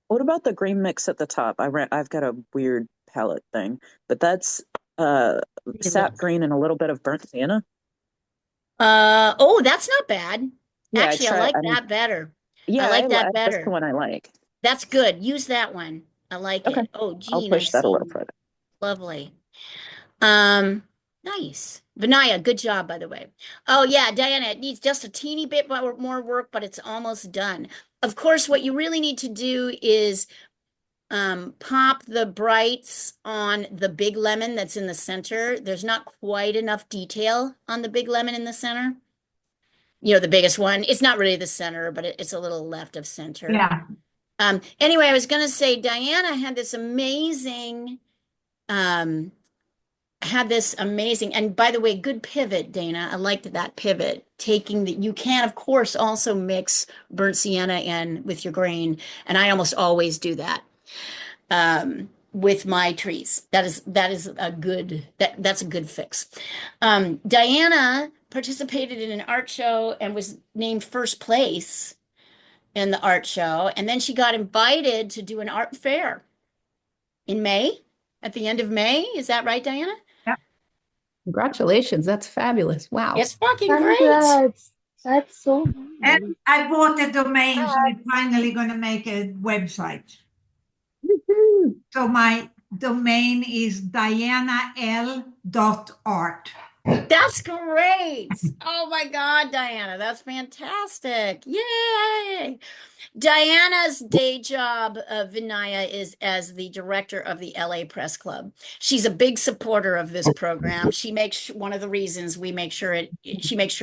what about the green mix at the top? I've got a weird palette thing, but that's uh sap green and a little bit of burnt sienna. Oh, that's not bad. Yeah, Actually, I like that better. I yeah, like that that's the better. one I like. That's good. Use that one. I like Okay. it. Oh, I'll Jean, I push that a see little you. further. Lovely. Nice. Vinaya, good job, by the way. Oh, yeah, Diana, it needs just a teeny bit more work, but it's almost done. Of course, what you really need to do is pop the brights on the big lemon that's in the center. There's not quite enough detail on the big lemon in the center. You know, the biggest one. It's not really the center, but it's a little left of center. Yeah. Anyway, I was going to say Diana had this amazing, um, and by the way, good pivot, Dana. I liked that pivot. You can, of course, also mix burnt sienna in with your grain, and I almost always do that with my trees. That's a good fix. Diana participated in an art show and was named first place in the art show. And then she got invited to do an art fair in May, at the end of May. Is that right, Diana? Congratulations. That's fabulous. Wow. It's fucking great. Congrats. That's so nice. And I bought a domain, so I'm finally going to make a website. Woohoo! So my domain is dianal.art. That's great. Oh my God, Diana, that's fantastic. Yay. Diana's day job, Vinaya, is as the director of the LA Press Club. She's a big supporter of this program. She makes one of the reasons she makes sure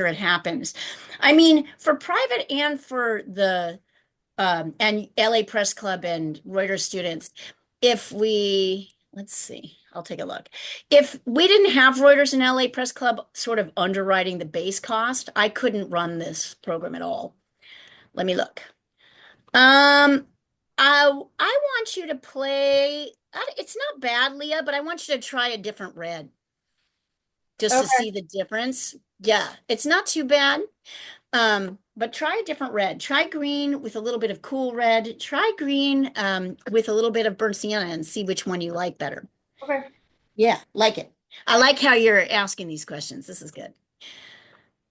it happens. I mean, for private and for the and LA Press Club and Reuters students, let's see, I'll take a look. If we didn't have Reuters and LA Press Club sort of underwriting the base cost, I couldn't run this program at all. Let me look. I want you to play. It's not bad, Leah, but I want you to try a different red just to see the difference. Yeah, it's not too bad. But try a different red. Try green with a little bit of cool red. Try green with a little bit of burnt sienna and see which one you like better. Okay. Yeah, like it. I like how you're asking these questions. This is good.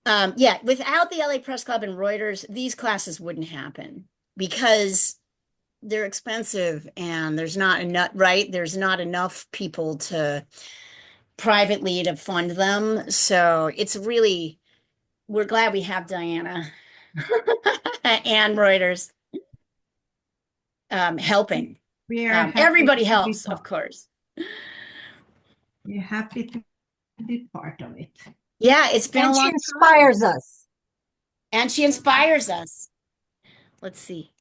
Yeah, without the LA Press Club and Reuters, these classes wouldn't happen because they're expensive and there's not enough, right? There's not enough people privately to fund them. So we're glad we have Diana and Reuters helping. We are happy Everybody to be helps, part- of course. We're happy to be part of it. Yeah, it's been a And she long time. inspires us. And she inspires us. Let's see.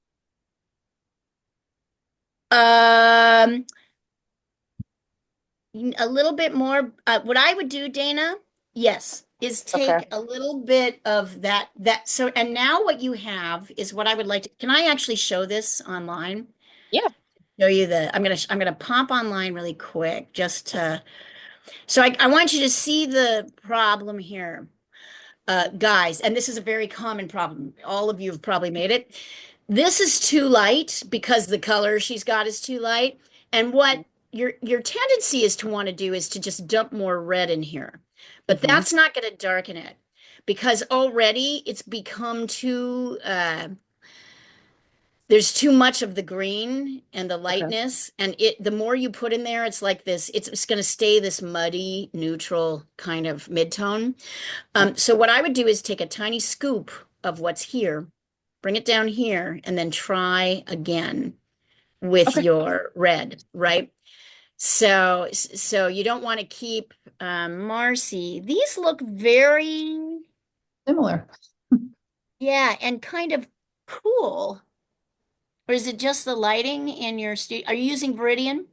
A little bit more. What I would do, Dana, yes, is take Okay. a little bit of that. So, and now what you have is what I would like to. Can I actually show this online? Yeah. Show you I'm gonna pop online really quick just to. So I want you to see the problem here, guys, and this is a very common problem. All of you have probably made it. This is too light because the color she's got is too light. And what your tendency is to want to do is to just dump more red in here. But Mhm. that's not going to darken it. because already it's become too, there's too much of the green and the lightness, and the more you put in there, it's like this, it's going to stay this muddy, neutral kind of mid-tone. So what I would do is take a tiny scoop of what's here, bring it down here, and then try again with Okay. your red, right? So you don't want to keep, Marcy, these look very, Similar. yeah, and kind of cool. Or is it just the lighting in your studio? Are you using Viridian?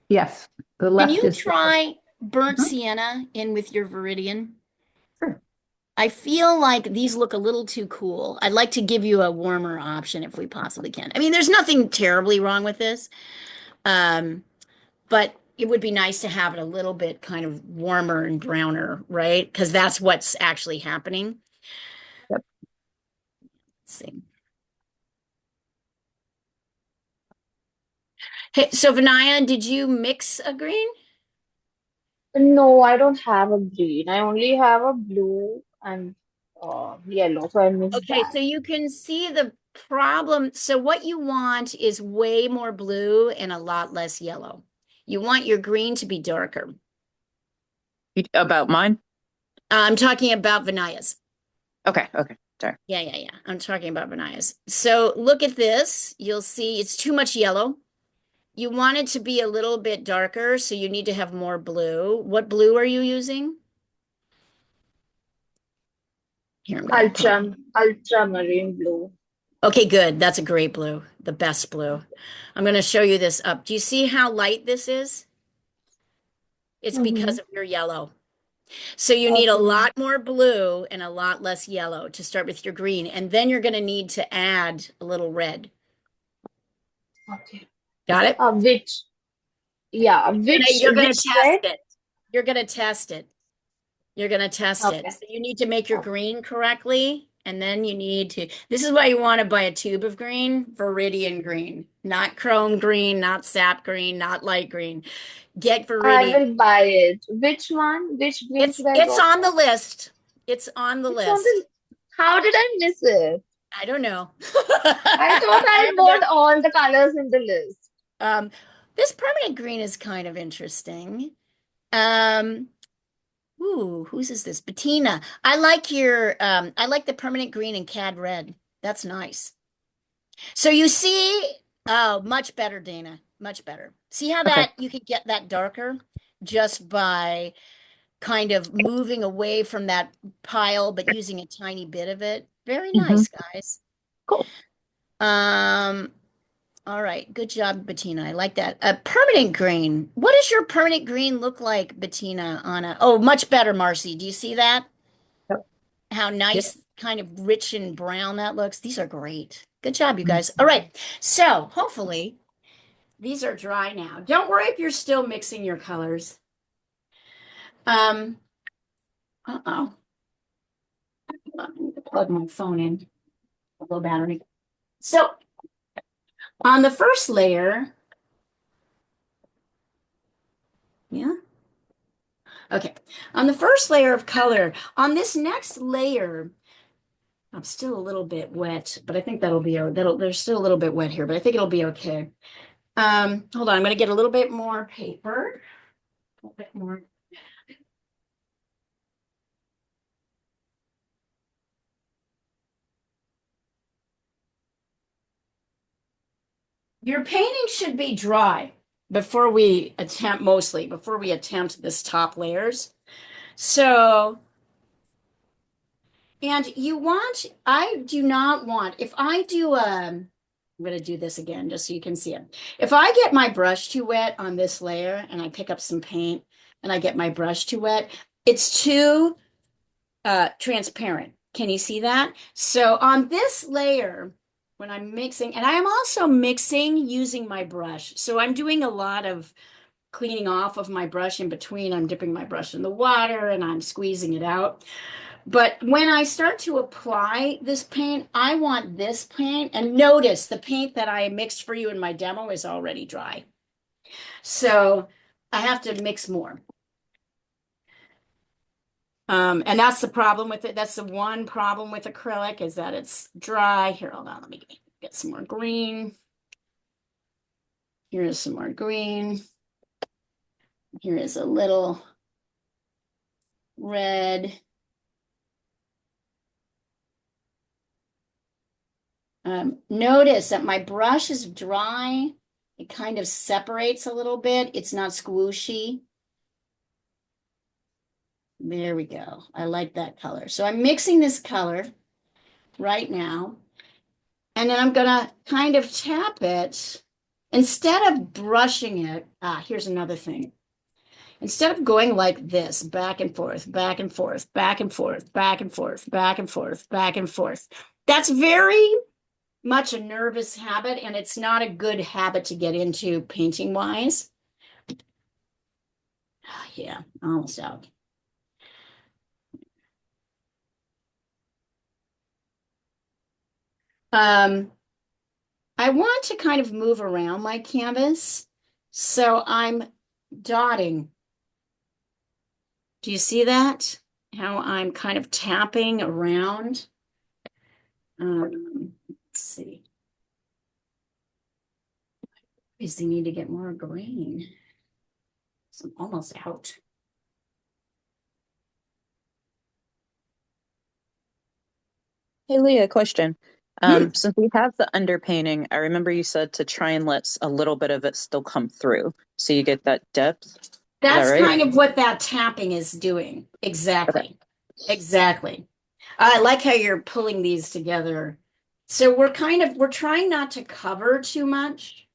Yes, the Can left you is try burnt Mhm. sienna in with your Viridian? Sure. I feel like these look a little too cool. I'd like to give you a warmer option if we possibly can. I mean, there's nothing terribly wrong with this, but it would be nice to have it a little bit kind of warmer and browner, right? Because that's what's actually happening. Yep. Let's see. Hey, so Vinaya, did you mix a green? No, I don't have a green. I only have a blue and yellow. So I mixed Okay, that. so you can see the problem. So what you want is way more blue and a lot less yellow. You want your green to be darker. About mine? I'm talking about Vinaya's. Okay. Sorry. Yeah. I'm talking about Vinaya's. So look at this. You'll see it's too much yellow. You want it to be a little bit darker, so you need to have more blue. What blue are you using? Here, I'm gonna pop. Ultramarine blue. Okay, good. That's a great blue, the best blue. I'm going to show you this up. Do you see how light this is? It's because of your yellow. So you need a Okay. lot more blue and a lot less yellow to start with your green. And then you're going to need to add a little red. Okay. Got it? Which, yeah, You're going to which test red? it. You're going to test it. You're going to test it. Okay. So you need to make your green correctly. And then you need to, this is why you want to buy a tube of green, Viridian green, not chrome green, not sap green, not light green. Get I Viridian. will buy it. Which one? Which green should I It's go on for? the list. It's on the It's on list. the. How did I miss it? I don't know. I thought I haven't bought got- all the colors in the list. um, this permanent green is kind of interesting. Um, whose is this? Bettina. I like the permanent green and cad red. That's nice. So you see, oh, much better, Dana. Much better. See how Okay. that you could get that darker just by kind of moving away from that pile, but using a tiny bit of it. Very nice, guys. Cool. All right. Good job, Bettina. I like that. A permanent green. What does your permanent green look like, Bettina, on a, oh, much better, Marcy. Do you see that? Yep. How nice, kind of rich and brown that looks. These are great. Good job, you guys. All right. So hopefully these are dry now. Don't worry if you're still mixing your colors. Uh-oh. I need to plug my phone in. A low battery. So on the first layer, yeah. Okay. On the first layer of color, on this next layer, I'm still a little bit wet, but I think there's still a little bit wet here, but I think it'll be okay. Hold on, I'm gonna get a little bit more paper. A little bit more. Your painting should be dry before we attempt this top layers. So, and I do not want, if I do, I'm going to do this again just so you can see it. If I get my brush too wet on this layer and I pick up some paint and I get my brush too wet, it's too transparent. Can you see that? So on this layer, when I'm mixing, and I am also mixing using my brush. So I'm doing a lot of cleaning off of my brush in between. I'm dipping my brush in the water and I'm squeezing it out. But when I start to apply this paint, I want this paint, and notice the paint that I mixed for you in my demo is already dry. So I have to mix more. And that's the problem with it. That's the one problem with acrylic is that it's dry. Here, hold on, let me get some more green. Here is some more green. Here is a little red. Notice that my brush is dry. It kind of separates a little bit. It's not squishy. There we go. I like that color. So I'm mixing this color right now. And then I'm gonna kind of tap it. Instead of brushing it, here's another thing. Instead of going like this, back and forth, back and forth, back and forth, back and forth, back and forth, back and forth. That's very much a nervous habit, and it's not a good habit to get into painting wise. Yeah, almost out. I want to kind of move around my canvas, so I'm dotting. Do you see that? How I'm kind of tapping around? Let's see. Obviously need to get more green. So I'm almost out. Hey, Leah, question. Since we have the underpainting, I remember you said to try and let a little bit of it still come through, so you get that depth. That's right? kind of what that tapping is doing. Exactly. Exactly. I like how you're pulling these together. So we're trying not to cover too much.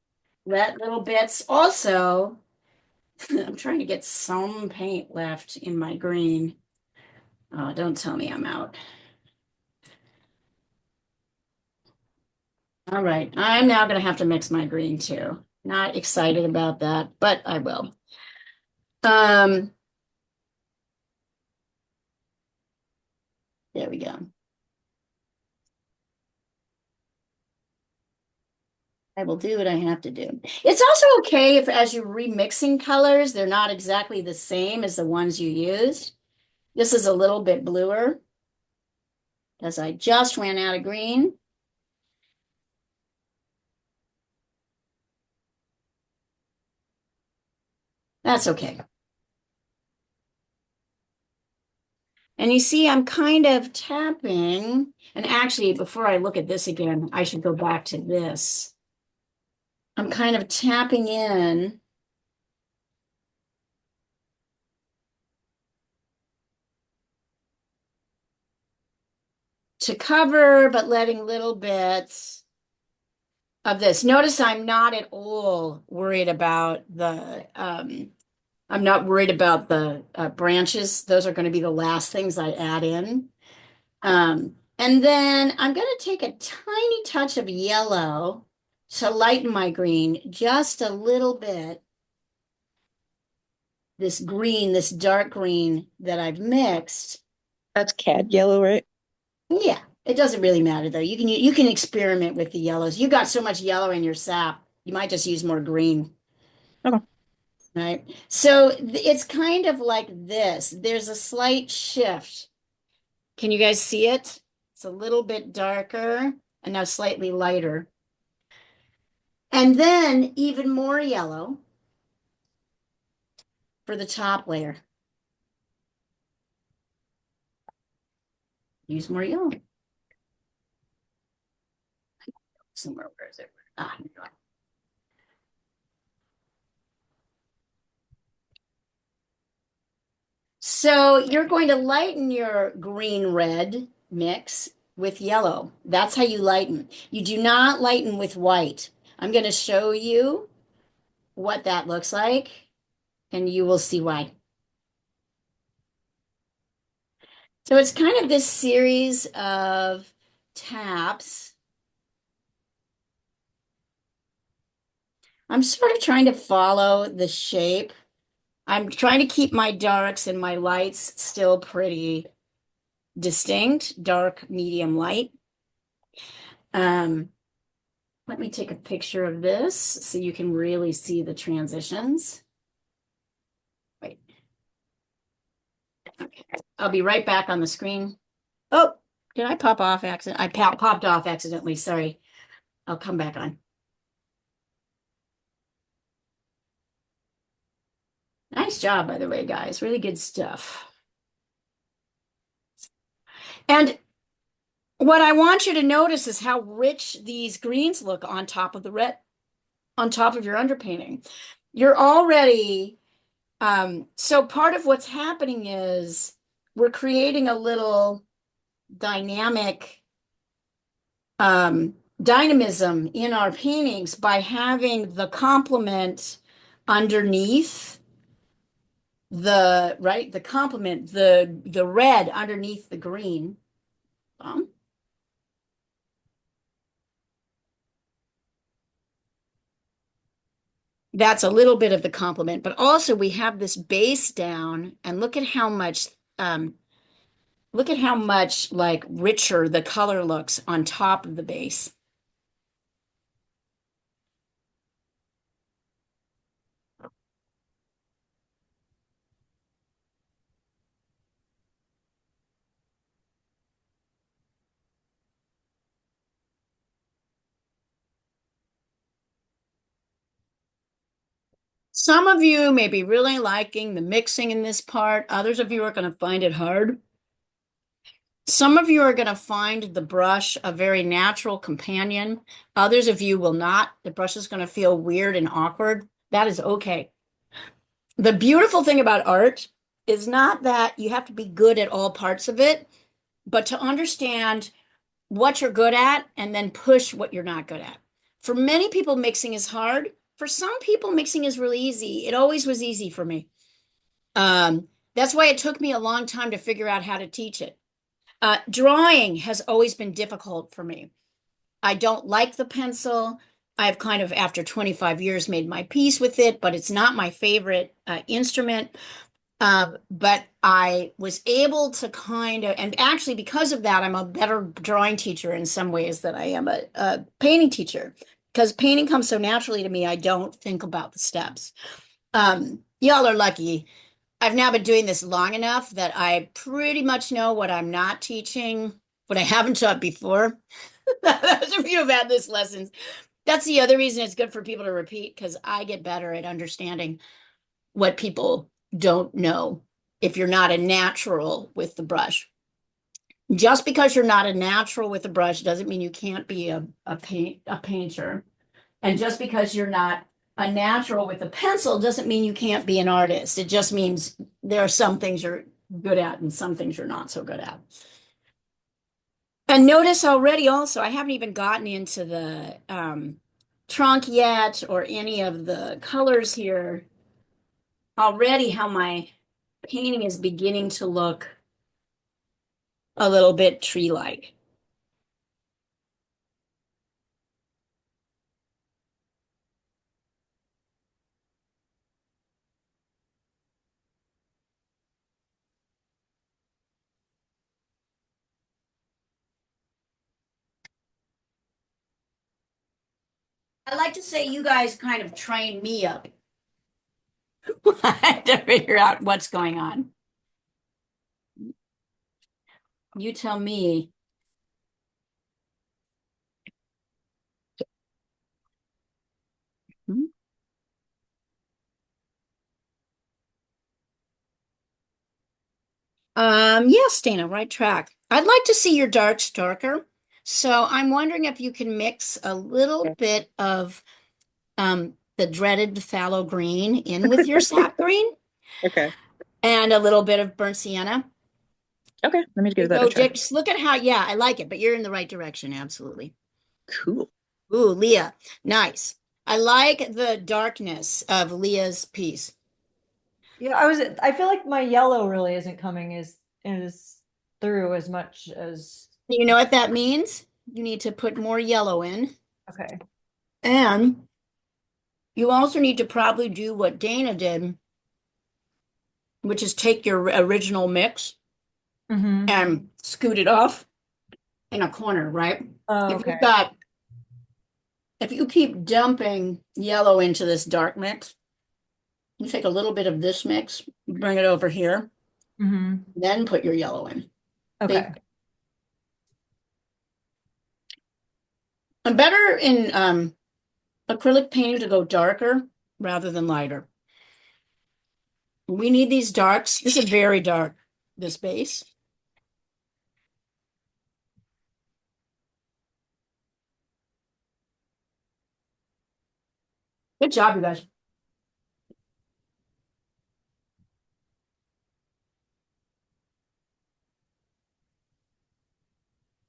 Let little bits. Also, I'm trying to get some paint left in my green. Oh, don't tell me I'm out. All right, I'm now going to have to mix my green too. Not excited about that, but I will. There we go. I will do what I have to do. It's also okay if as you're remixing colors, they're not exactly the same as the ones you used. This is a little bit bluer as I just ran out of green. That's okay. And you see, I'm kind of tapping. And actually, before I look at this again, I should go back to this. I'm kind of tapping in. To cover, but letting little bits of this. Notice I'm not at all worried about the, I'm not worried about the branches. Those are going to be the last things I add in. And then I'm going to take a tiny touch of yellow to lighten my green just a little bit. This green, this dark green that I've mixed. That's cad yellow, right? Yeah, it doesn't really matter though. You can experiment with the yellows. You got so much yellow in your sap, you might just use more green. Okay. Right. So it's kind of like this. There's a slight shift. Can you guys see it? It's a little bit darker and now slightly lighter. And then even more yellow for the top layer. Use more yellow. Somewhere, where is it? Ah, here we go. So you're going to lighten your green-red mix with yellow. That's how you lighten. You do not lighten with white. I'm going to show you what that looks like, and you will see why. So it's kind of this series of taps. I'm sort of trying to follow the shape. I'm trying to keep my darks and my lights still pretty distinct, dark, medium, light. Let me take a picture of this so you can really see the transitions. Wait. Okay. I'll be right back on the screen. Oh, did I pop off accident? I popped off accidentally. Sorry. I'll come back on. Nice job, by the way, guys. Really good stuff. And what I want you to notice is how rich these greens look on top of the red, on top of your underpainting. You're already, so part of what's happening is we're creating a little dynamic dynamism in our paintings by having the complement underneath the complement, the red underneath the green. That's a little bit of the complement, but also we have this base down, and look at how much like richer the color looks on top of the base. Some of you may be really liking the mixing in this part. Others of you are going to find it hard. Some of you are going to find the brush a very natural companion. Others of you will not. The brush is going to feel weird and awkward. That is okay. The beautiful thing about art is not that you have to be good at all parts of it, but to understand what you're good at and then push what you're not good at. For many people, mixing is hard. For some people, mixing is really easy. It always was easy for me. That's why it took me a long time to figure out how to teach it. Drawing has always been difficult for me. I don't like the pencil. I've kind of, after 25 years, made my peace with it, but it's not my favorite instrument. But I was able to kind of, and actually because of that, I'm a better drawing teacher in some ways than I am a painting teacher. Because painting comes so naturally to me, I don't think about the steps. Y'all are lucky. I've now been doing this long enough that I pretty much know what I'm not teaching, what I haven't taught before. Those of you who've had this lessons. That's the other reason it's good for people to repeat, because I get better at understanding what people don't know if you're not a natural with the brush. Just because you're not a natural with the brush doesn't mean you can't be a painter. And just because you're not a natural with a pencil doesn't mean you can't be an artist. It just means there are some things you're good at and some things you're not so good at. And notice already also, I haven't even gotten into the trunk yet or any of the colors here. Already how my painting is beginning to look a little bit tree-like. I like to say you guys kind of train me up to figure out what's going on. You tell me. Yes, Dana, right track. I'd like to see your darks darker. So I'm wondering if you can mix a little bit of the dreaded phthalo green in with your sap green Okay. and a little bit of burnt sienna. Okay. Let me give that a try. Just look at how, yeah, I like it, but you're in the right direction. Absolutely. Cool. Ooh, Leah, nice. I like the darkness of Leah's piece. Yeah, I feel like my yellow really isn't coming as through as much as You know what that means? You need to put more yellow in. okay. And you also need to probably do what Dana did, which is take your original mix Mm-hmm. and scoot it off in a corner, right? Oh, If you've okay. if you keep dumping yellow into this dark mix, you take a little bit of this mix, bring it over here, Mhm. then put your yellow in. Okay. I'm better in acrylic painting to go darker rather than lighter. We need these darks. This is very dark, this base. Good job, you guys.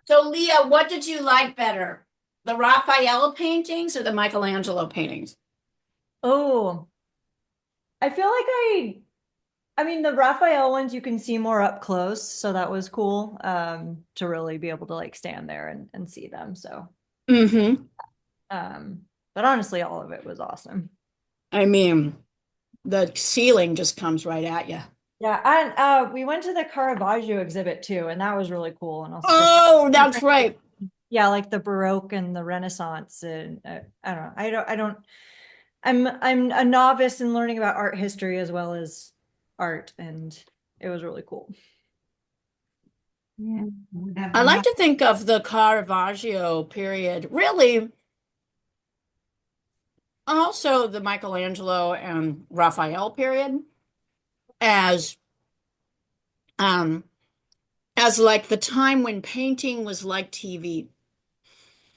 So, Leah, what did you like better? The Raphael paintings or the Michelangelo paintings? Oh, I feel like I mean, the Raphael ones you can see more up close, so that was cool, to really be able to like stand there and see them. So, Mm-hmm. but honestly, all of it was awesome. I mean, the ceiling just comes right at you. Yeah, and we went to the Caravaggio exhibit too, and that was really cool. And also just Oh, that's right. yeah, like the Baroque and the Renaissance, and I don't know, I don't. I'm a novice in learning about art history as well as art, and it was really cool. Yeah, would have I been like to think of the Caravaggio period, really, also the Michelangelo and Raphael period, as um as like the time when painting was like TV.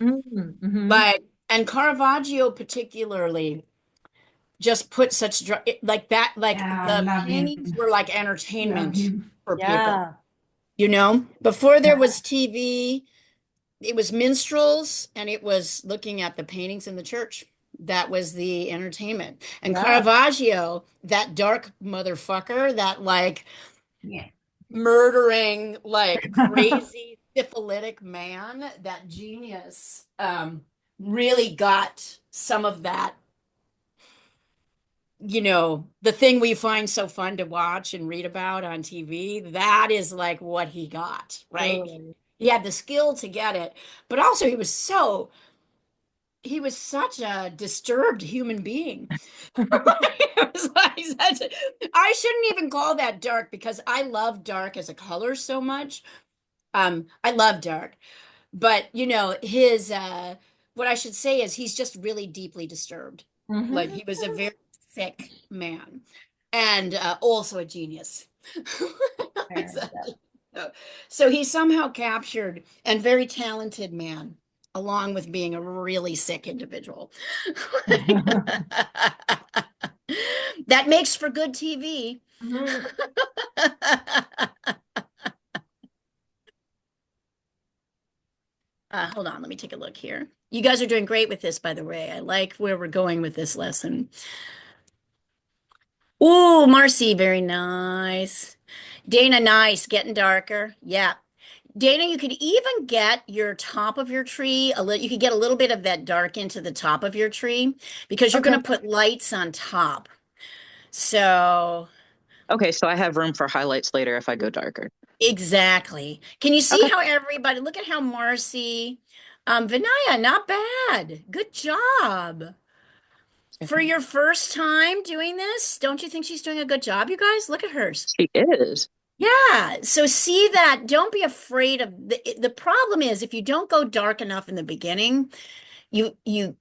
Mm-hmm. Like, and Caravaggio particularly just put such like that, like Yeah, I the love paintings him. were like Love entertainment him. for people. Yeah. You know, before there Yeah. was TV, it was minstrels and it was looking at the paintings in the church. That was the entertainment. And Yeah. Caravaggio, that dark motherfucker, that like Yeah. murdering, like crazy syphilitic man, that genius, really got some of that, you know, the thing we find so fun to watch and read about on TV. That is like what he got, right? Totally. He had the skill to get it, but also he was such a disturbed human being. It was like I shouldn't even call that dark because I love dark as a color so much. I love dark, but you know, his what I should say is he's just really deeply disturbed. Like Mhm. he was a very sick man and also a genius. Fair, yeah. So he somehow captured and very talented man, along with being a really sick individual. That makes for good TV. Mhm. Hold on, let me take a look here. You guys are doing great with this, by the way. I like where we're going with this lesson. Ooh, Marcy, very nice. Dana, nice. Getting darker. Yeah. Dana, you could even get your top of your tree a little, you could get a little bit of that dark into the top of your tree because you're going Okay. to put lights on top. So, Okay, so I have room for highlights later if I go darker. exactly. Can you see Okay. how everybody, look at how Marcy, Vinaya, not bad. Good job. For your first time doing this, don't you think she's doing a good job, you guys? Look at hers. She is. Yeah, so see that, don't be afraid of the problem is if you don't go dark enough in the beginning, you you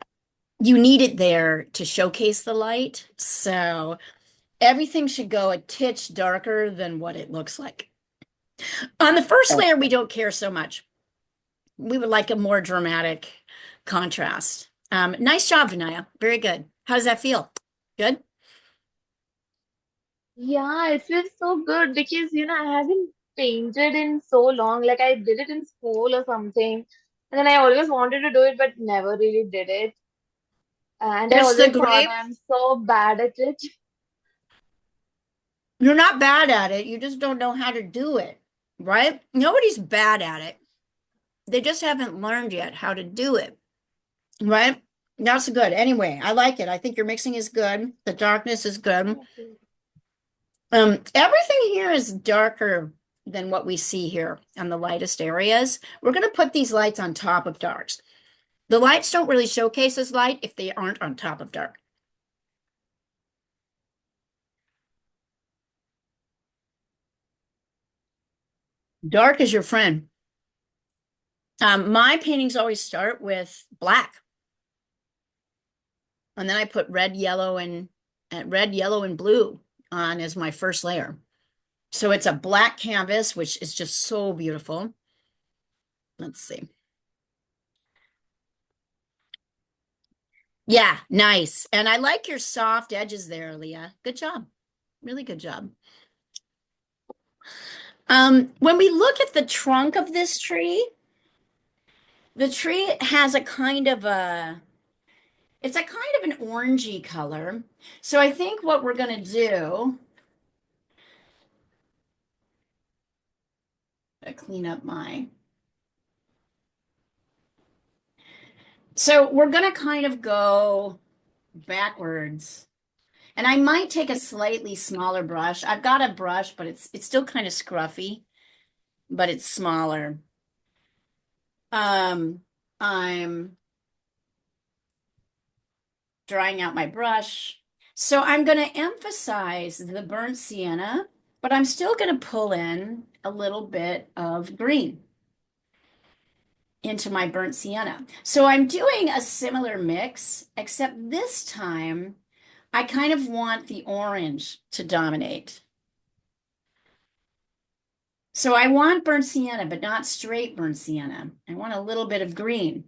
you need it there to showcase the light. So everything should go a titch darker than what it looks like. On the first Oh, layer, we don't care so much. We would like a more dramatic contrast. Nice job, Vinaya. Very good. How does that feel? Good? Yeah, it feels so good because I haven't painted in so long. Like I did it in school or something, and then I always wanted to do it but never really did it. And I It's the always thought great, I'm so bad at it. you're not bad at it. You just don't know how to do it, right? Nobody's bad at it. They just haven't learned yet how to do it, right? That's good. Anyway, I like it. I think your mixing is good. The darkness is good. Everything here is darker than what we see here on the lightest areas. We're going to put these lights on top of darks. The lights don't really showcase as light if they aren't on top of dark. Dark is your friend. My paintings always start with black. And then I put red, yellow, and blue on as my first layer. So it's a black canvas, which is just so beautiful. Let's see. Yeah, nice. And I like your soft edges there, Leah. Good job. Really good job. When we look at the trunk of this tree, the tree has a kind of it's a kind of an orangey color. So I think what we're going to do, clean up so we're going to kind of go backwards. And I might take a slightly smaller brush. I've got a brush, but it's still kind of scruffy, but it's smaller. I'm drying out my brush. So I'm going to emphasize the burnt sienna, but I'm still going to pull in a little bit of green into my burnt sienna. So I'm doing a similar mix, except this time I kind of want the orange to dominate. So I want burnt sienna, but not straight burnt sienna. I want a little bit of green,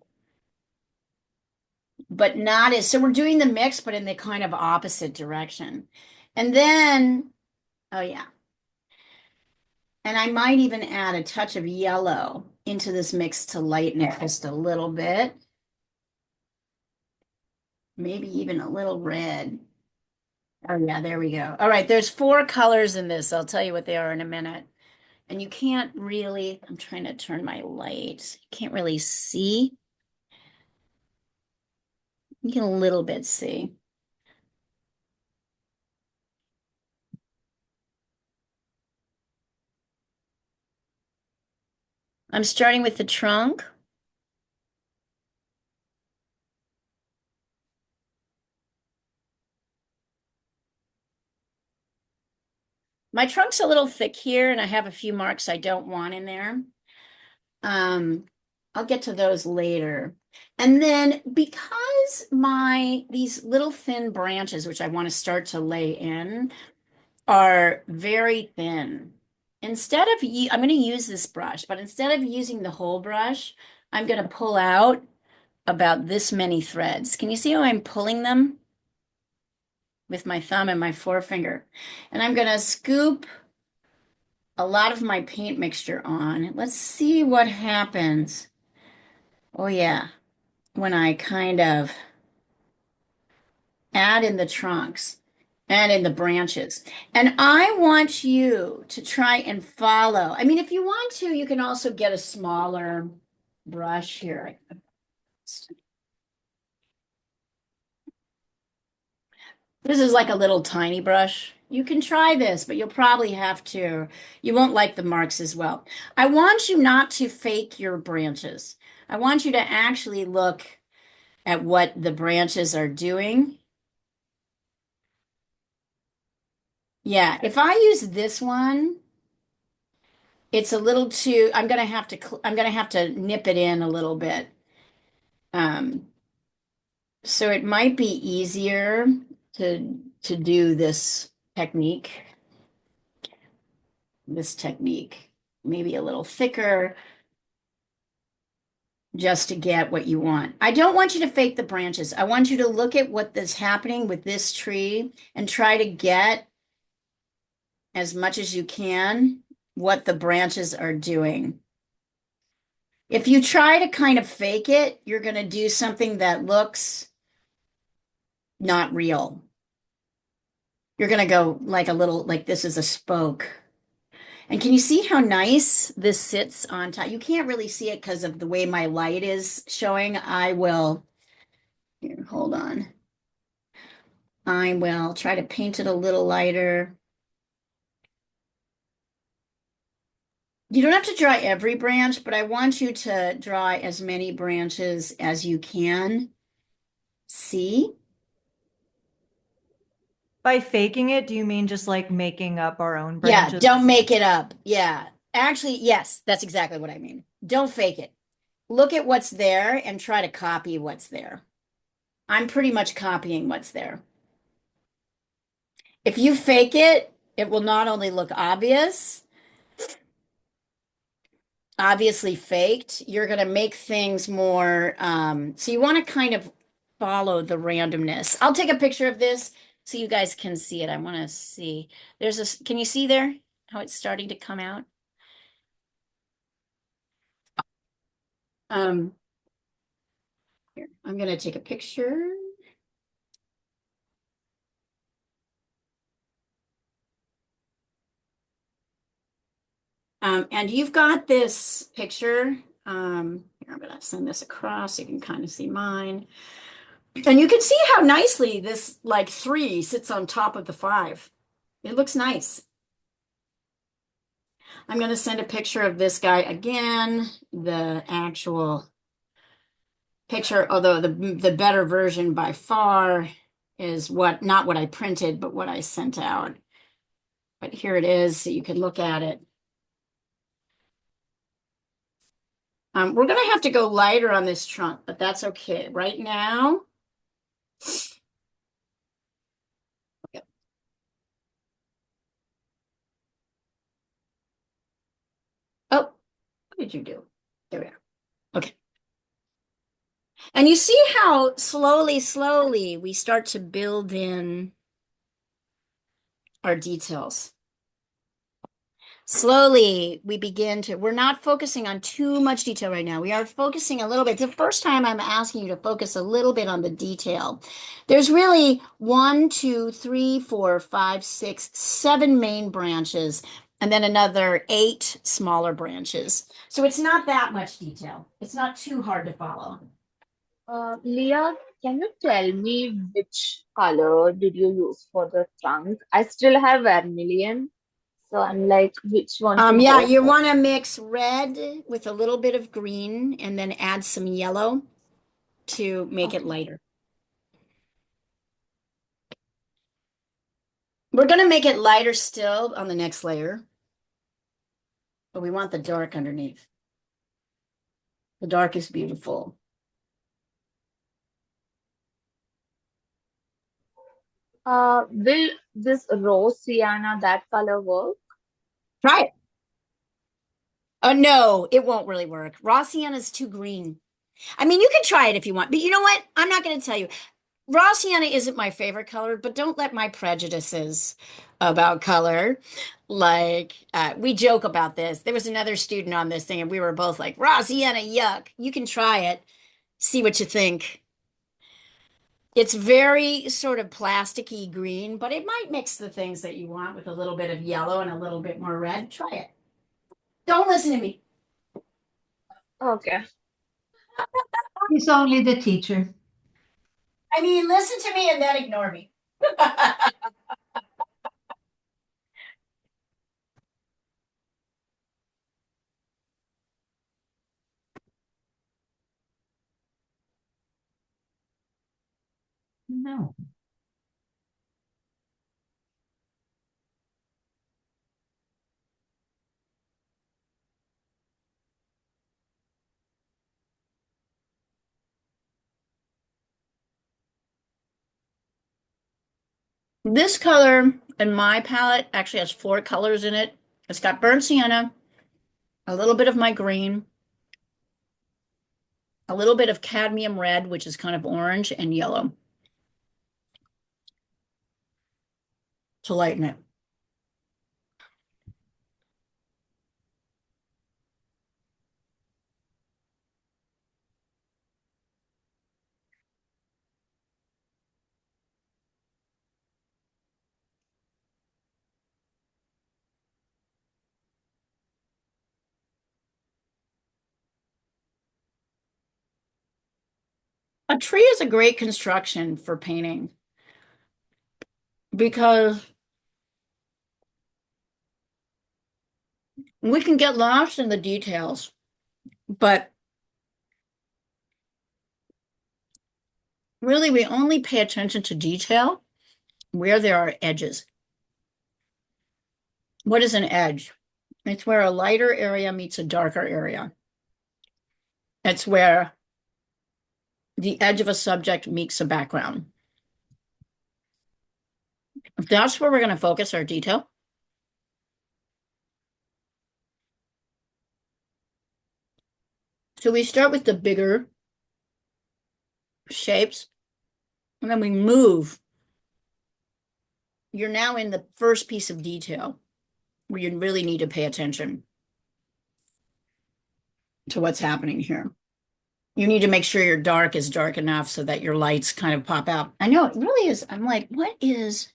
but not as, so we're doing the mix, but in the kind of opposite direction. And then, oh yeah. And I might even add a touch of yellow into this mix to lighten it just a little bit. Maybe even a little red. Oh yeah, there we go. All right, there's 4 colors in this. I'll tell you what they are in a minute. And you can't really, I'm trying to turn my light. You can't really see. You can a little bit see. I'm starting with the trunk. My trunk's a little thick here, and I have a few marks I don't want in there. I'll get to those later. And then because these little thin branches, which I want to start to lay in, are very thin. Instead of, I'm going to use this brush, but instead of using the whole brush, I'm going to pull out about this many threads. Can you see how I'm pulling them with my thumb and my forefinger? And I'm going to scoop a lot of my paint mixture on. Let's see what happens. Oh yeah, when I kind of add in the trunks and in the branches. And I want you to try and follow. I mean, if you want to, you can also get a smaller brush here. This is like a little tiny brush. You can try this, but you'll probably have to, you won't like the marks as well. I want you not to fake your branches. I want you to actually look at what the branches are doing. Yeah, if I use this one, it's a little too, I'm gonna have to nip it in a little bit. So it might be easier to do this technique, maybe a little thicker, just to get what you want. I don't want you to fake the branches. I want you to look at what is happening with this tree and try to get as much as you can what the branches are doing. If you try to kind of fake it, you're going to do something that looks not real. You're going to go like a little, like this is a spoke. And can you see how nice this sits on top? You can't really see it because of the way my light is showing. I will, here, hold on. I will try to paint it a little lighter. You don't have to draw every branch, but I want you to draw as many branches as you can see. By faking it, do you mean just like making up our own Yeah, branches? don't make it up. Yeah. Actually, yes, that's exactly what I mean. Don't fake it. Look at what's there and try to copy what's there. I'm pretty much copying what's there. If you fake it, it will not only look obviously faked, you're going to make things more, so you want to kind of follow the randomness. I'll take a picture of this so you guys can see it. I want to see. Can you see there how it's starting to come out? Here, I'm going to take a picture. And you've got this picture. Here, I'm going to send this across so you can kind of see mine. And you can see how nicely this like 3 sits on top of the 5. It looks nice. I'm going to send a picture of this guy again, the actual picture, although the better version by far is not what I printed, but what I sent out. But here it is, so you can look at it. We're going to have to go lighter on this trunk, but that's okay. Right now, okay. Oh, what did you do? There we are. Okay. And you see how slowly we start to build in our details. Slowly, we're not focusing on too much detail right now. We are focusing a little bit. It's the first time I'm asking you to focus a little bit on the detail. There's really 1, 2, 3, 4, 5, 6, 7 main branches, and then another 8 smaller branches. So it's not that much detail. It's not too hard to follow. Leah, can you tell me which color did you use for the trunk? I still have vermilion, so I'm like, which one to Yeah, go you for? want to mix red with a little bit of green and then add some yellow to make it Okay. lighter. We're going to make it lighter still on the next layer, but we want the dark underneath. The dark is beautiful. Will this rose sienna, that color work? Try it. Oh, no, it won't really work. Raw sienna is too green. I mean, you can try it if you want, but you know what? I'm not going to tell you. Raw sienna isn't my favorite color, but don't let my prejudices about color, we joke about this. There was another student on this thing, and we were both like, raw sienna, yuck. You can try it, see what you think. It's very sort of plasticky green, but it might mix the things that you want with a little bit of yellow and a little bit more red. Try it. Don't listen to me. Okay. He's only the teacher. I mean, listen to me and then ignore me. No. This color in my palette actually has 4 colors in it. It's got burnt sienna, a little bit of my green, a little bit of cadmium red, which is kind of orange, and yellow to lighten it. A tree is a great construction for painting because we can get lost in the details, but really we only pay attention to detail where there are edges. What is an edge? It's where a lighter area meets a darker area. It's where the edge of a subject meets a background. That's where we're going to focus our detail. So we start with the bigger shapes, and then we move. You're now in the first piece of detail where you really need to pay attention to what's happening here. You need to make sure your dark is dark enough so that your lights kind of pop out. I know it really is. I'm like, what is,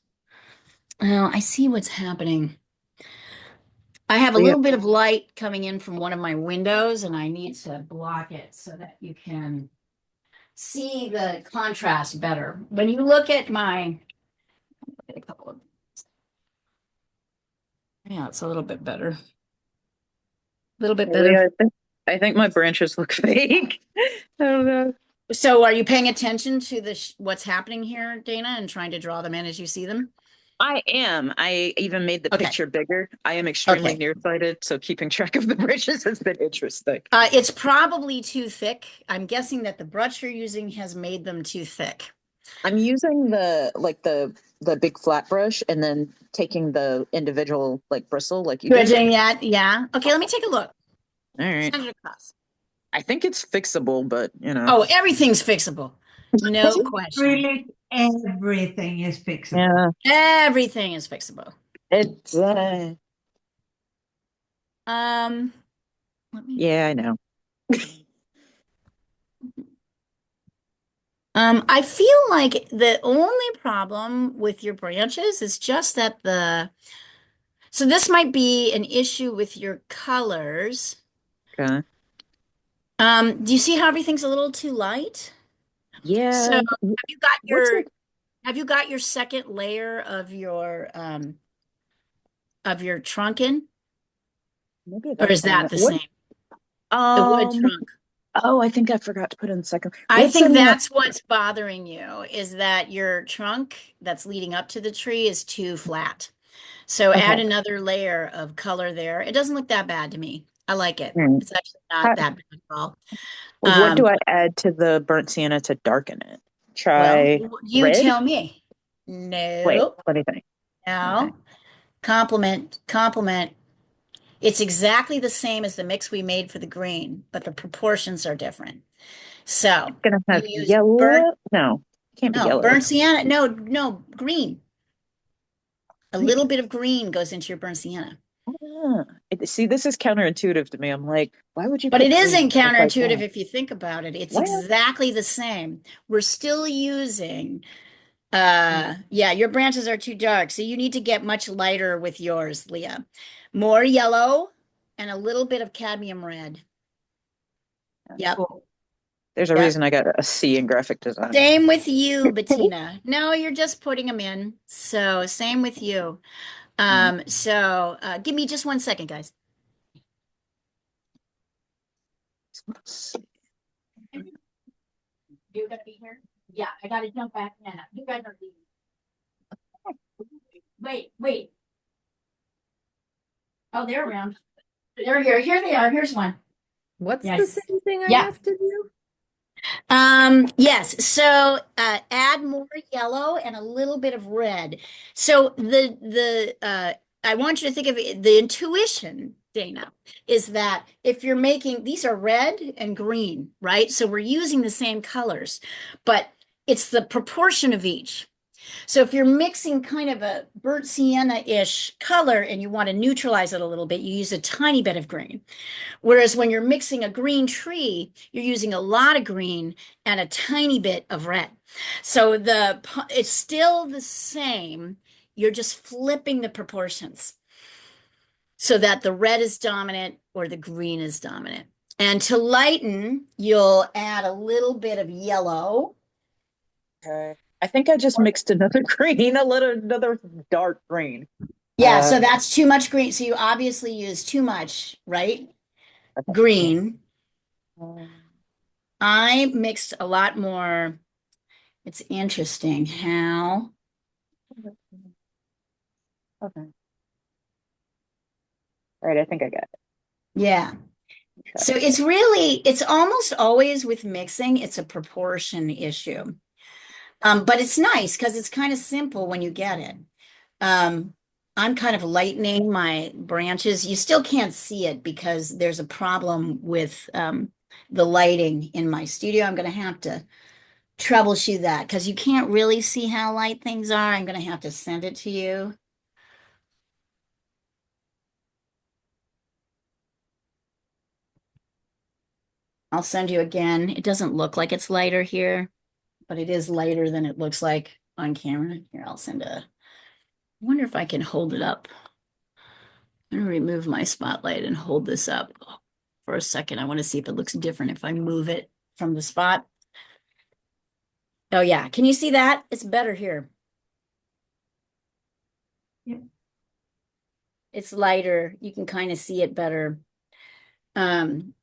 well, I see what's happening. I have a Yeah. little bit of light coming in from one of my windows, and I need to block it so that you can see the contrast better. When you look at my, a couple of, yeah, it's a little bit better. A little bit better. Yeah, I think my branches look fake. I don't know. So are you paying attention to the what's happening here, Dana, and trying to draw them in as you see them? I am. I even made the Okay. picture bigger. I am extremely Okay. nearsighted, so keeping track of the branches has been interesting. It's probably too thick. I'm guessing that the brush you're using has made them too thick. I'm using the big flat brush and then taking the individual like bristle like you You're did. doing that? Yeah. Okay, let me take a look. All right. Send it across. I think it's fixable, but you know. Oh, everything's fixable. No question. Really, everything is fixable. Yeah, Everything is fixable. it's Let me yeah, I know. I feel like the only problem with your branches is just that so this might be an issue with your colors. Okay. Do you see how everything's a little too light? Yeah. So What's it? have you got your second layer of your trunk in? Maybe I Or gotta is put in that the what- same? The wood Um, trunk. oh, I think I forgot to put in the second. I What's think in the- that's what's bothering you is that your trunk that's leading up to the tree is too flat. So add Okay. another layer of color there. It doesn't look that bad to me. I like it. Hmm. It's actually not that bad at all. What do Um, I add to the burnt sienna to darken it? Well, Try you red? tell me. Wait, No, let me think. no. Okay. Compliment. It's exactly the same as the mix we made for the green, but the proportions are different. So Gonna you have use yellow. No, it can't be no, yellow. burnt sienna. No, green. A little bit of green goes into your burnt sienna. Ah, see, this is counterintuitive to me. I'm like, why would you But put it isn't green if it's like counterintuitive that? if you think about it. It's Well, exactly the same. We're still using, yeah, your branches are too dark, so you need to get much lighter with yours, Leah. More yellow and a little bit of cadmium red. Yep. Cool. there's a Yep. reason I got a C in graphic design. Same with you, Bettina. No, you're just putting them in. So same with you. So give me just 1 second, guys. You're gonna be here? Yeah, I gotta jump back now. You guys are leaving. Wait. Oh, they're around. They're here. Here they are. Here's one. What's the Yes. same thing I Yeah. have to do? Yes. So add more yellow and a little bit of red. So I want you to think of it, the intuition, Dana, is that if you're making, these are red and green, right? So we're using the same colors, but it's the proportion of each. So if you're mixing kind of a burnt sienna-ish color and you want to neutralize it a little bit, you use a tiny bit of green. Whereas when you're mixing a green tree, you're using a lot of green and a tiny bit of red. So it's still the same. You're just flipping the proportions so that the red is dominant or the green is dominant. And to lighten, you'll add a little bit of yellow. Okay. I think I just mixed another green, another dark green. Yeah, so that's too much green. So you obviously use too much, right? Green. I mixed a lot more. It's interesting how. Okay. All right, I think I got it. Yeah. So it's almost always with mixing, it's a proportion issue. But it's nice because it's kind of simple when you get it. Um, I'm kind of lightening my branches. You still can't see it because there's a problem with the lighting in my studio. I'm going to have to troubleshoot that because you can't really see how light things are. I'm going to have to send it to you. I'll send you again. It doesn't look like it's lighter here, but it is lighter than it looks like on camera. Here, I'll send a. I wonder if I can hold it up. I'm going to remove my spotlight and hold this up for a second. I want to see if it looks different if I move it from the spot. Oh, yeah. Can you see that? It's better here. Yep. It's lighter. You can kind of see it better.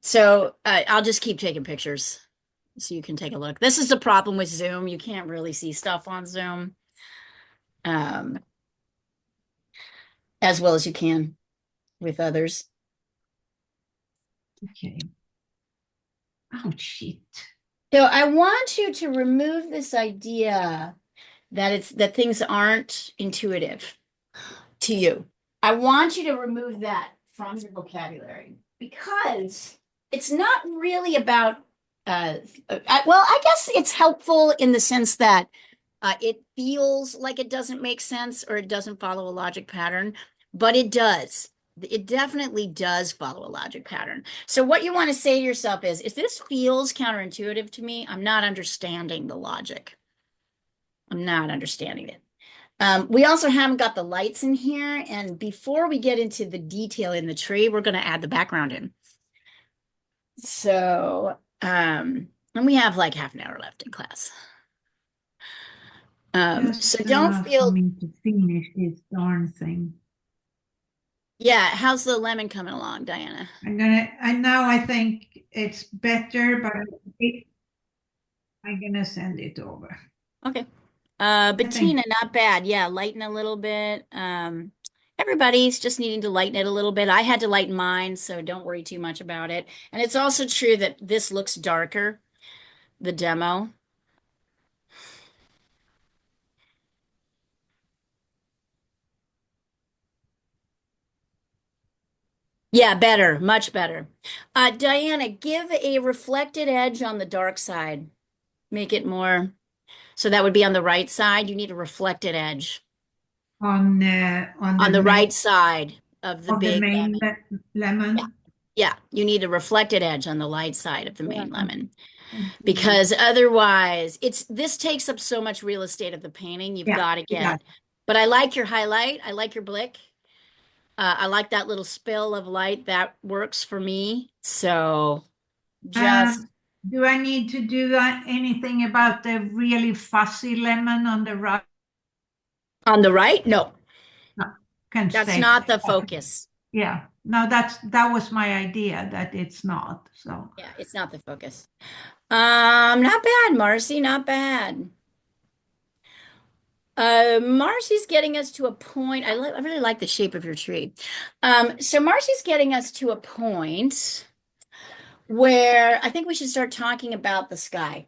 So I'll just keep taking pictures so you can take a look. This is the problem with Zoom. You can't really see stuff on Zoom as well as you can with others. Okay. Oh, shit. So I want you to remove this idea that things aren't intuitive to you. I want you to remove that from your vocabulary because it's not really about I guess it's helpful in the sense that it feels like it doesn't make sense or it doesn't follow a logic pattern, but it does. It definitely does follow a logic pattern. So what you want to say to yourself is, if this feels counterintuitive to me, I'm not understanding the logic. I'm not understanding it. We also haven't got the lights in here. And before we get into the detail in the tree, we're going to add the background in. So, and we have like half an hour left in class. Just So don't for feel, me to finish this darn thing. yeah, how's the lemon coming along, Diana? Now I think it's better, but I'm gonna send it over. Okay. I Bettina, think not bad. Yeah, lighten a little bit. Everybody's just needing to lighten it a little bit. I had to lighten mine, so don't worry too much about it. And it's also true that this looks darker, the demo. Yeah, better, much better. Diana, give a reflected edge on the dark side. Make it more, so that would be on the right side. You need a reflected edge on on the right side of the the big main lemon. Yeah, lemon. yeah, you need a reflected edge on the light side of the main lemon. Okay. Because otherwise this takes up so much real estate of the painting. You've Yeah, got to it get does. it. But I like your highlight. I like your blick. I like that little spill of light. That works for me. So just Do I need to do anything about the really fuzzy lemon on the right? on the right, no, No, can that's stay. not the focus. Yeah, no, that was my idea that it's not. So Yeah, it's not the focus. Not bad, Marcy, not bad. Marcy's getting us to a point. I really like the shape of your tree. So Marcy's getting us to a point where I think we should start talking about the sky.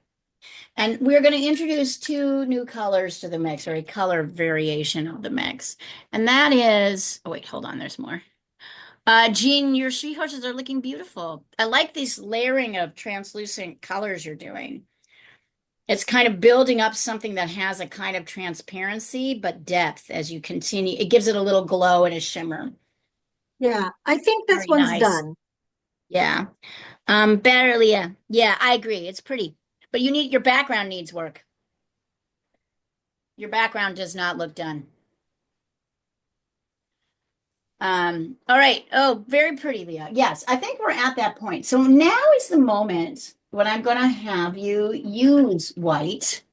And we're going to introduce two new colors to the mix, or a color variation of the mix. And that is, oh wait, hold on, there's more. Jean, your tree horses are looking beautiful. I like this layering of translucent colors you're doing. It's kind of building up something that has a kind of transparency, but depth as you continue. It gives it a little glow and a shimmer. Yeah, I think this Very one's nice. done. Yeah. Better, Leah. Yeah, I agree. It's pretty, but your background needs work. Your background does not look done. All right. Oh, very pretty, Leah. Yes, I think we're at that point. So now is the moment when I'm going to have you use white.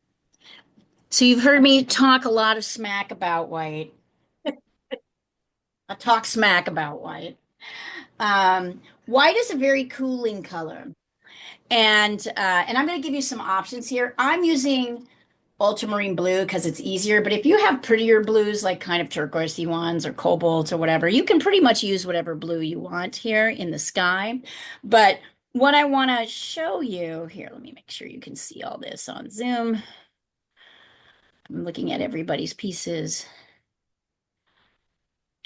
So you've heard me talk a lot of smack about white. I talk smack about white. White is a very cooling color. And I'm going to give you some options here. I'm using ultramarine blue because it's easier. But if you have prettier blues, like kind of turquoisey ones or cobalt or whatever, you can pretty much use whatever blue you want here in the sky. But what I want to show you here, let me make sure you can see all this on Zoom. I'm looking at everybody's pieces.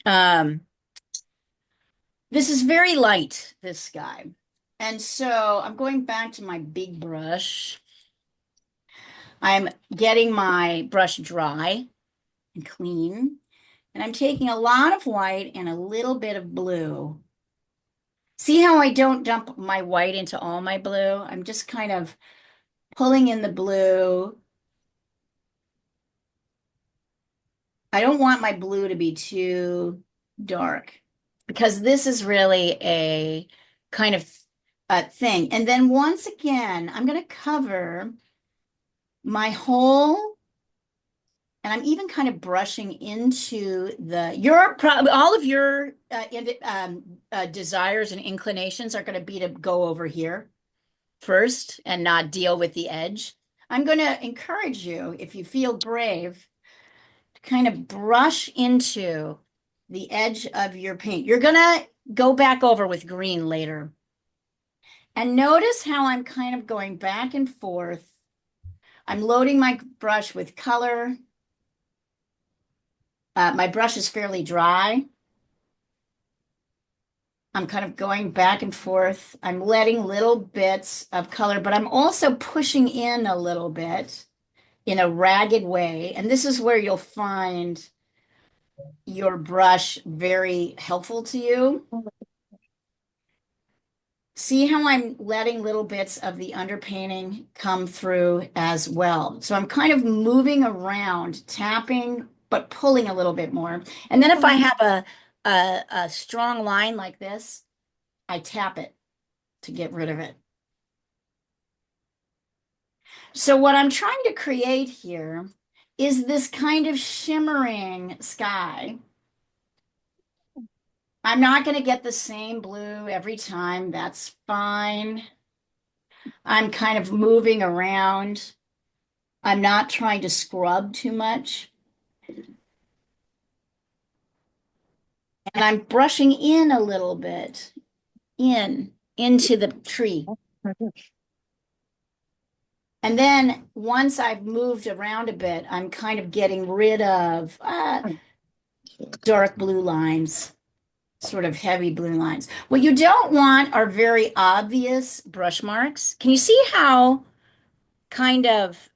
This is very light, this sky. And so I'm going back to my big brush. I'm getting my brush dry and clean. And I'm taking a lot of white and a little bit of blue. See how I don't dump my white into all my blue? I'm just kind of pulling in the blue. I don't want my blue to be too dark because this is really a kind of thing. And then once again, I'm going to cover my whole, and I'm even kind of brushing into all of your desires and inclinations are going to be to go over here first and not deal with the edge. I'm going to encourage you, if you feel brave, to kind of brush into the edge of your paint. You're going to go back over with green later. And notice how I'm kind of going back and forth. I'm loading my brush with color. My brush is fairly dry. I'm kind of going back and forth. I'm letting little bits of color, but I'm also pushing in a little bit in a ragged way. And this is where you'll find your brush very helpful to you. See how I'm letting little bits of the underpainting come through as well. So I'm kind of moving around, tapping, but pulling a little bit more. And then if I have a strong line like this, I tap it to get rid of it. So what I'm trying to create here is this kind of shimmering sky. I'm not going to get the same blue every time. That's fine. I'm kind of moving around. I'm not trying to scrub too much. And I'm brushing in a little bit into the tree. And then once I've moved around a bit, I'm kind of getting rid of dark blue lines, sort of heavy blue lines. What you don't want are very obvious brush marks. Can you see how kind of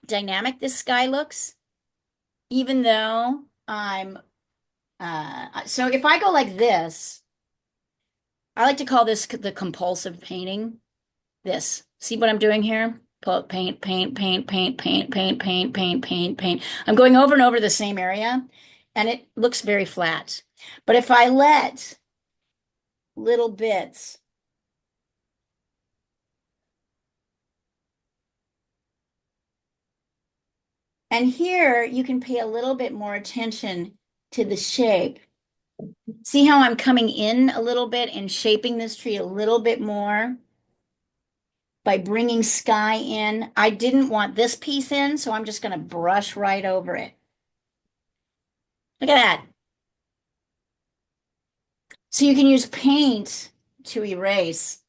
dynamic this sky looks? Even though I'm, so if I go like this, I like to call this the compulsive painting. This, see what I'm doing here? Paint, paint, paint, paint, paint, paint, paint, paint, paint, paint. I'm going over and over the same area and it looks very flat. But if I let little bits and here you can pay a little bit more attention to the shape. See how I'm coming in a little bit and shaping this tree a little bit more by bringing sky in. I didn't want this piece in, so I'm just going to brush right over it. Look at that. So you can use paint to erase.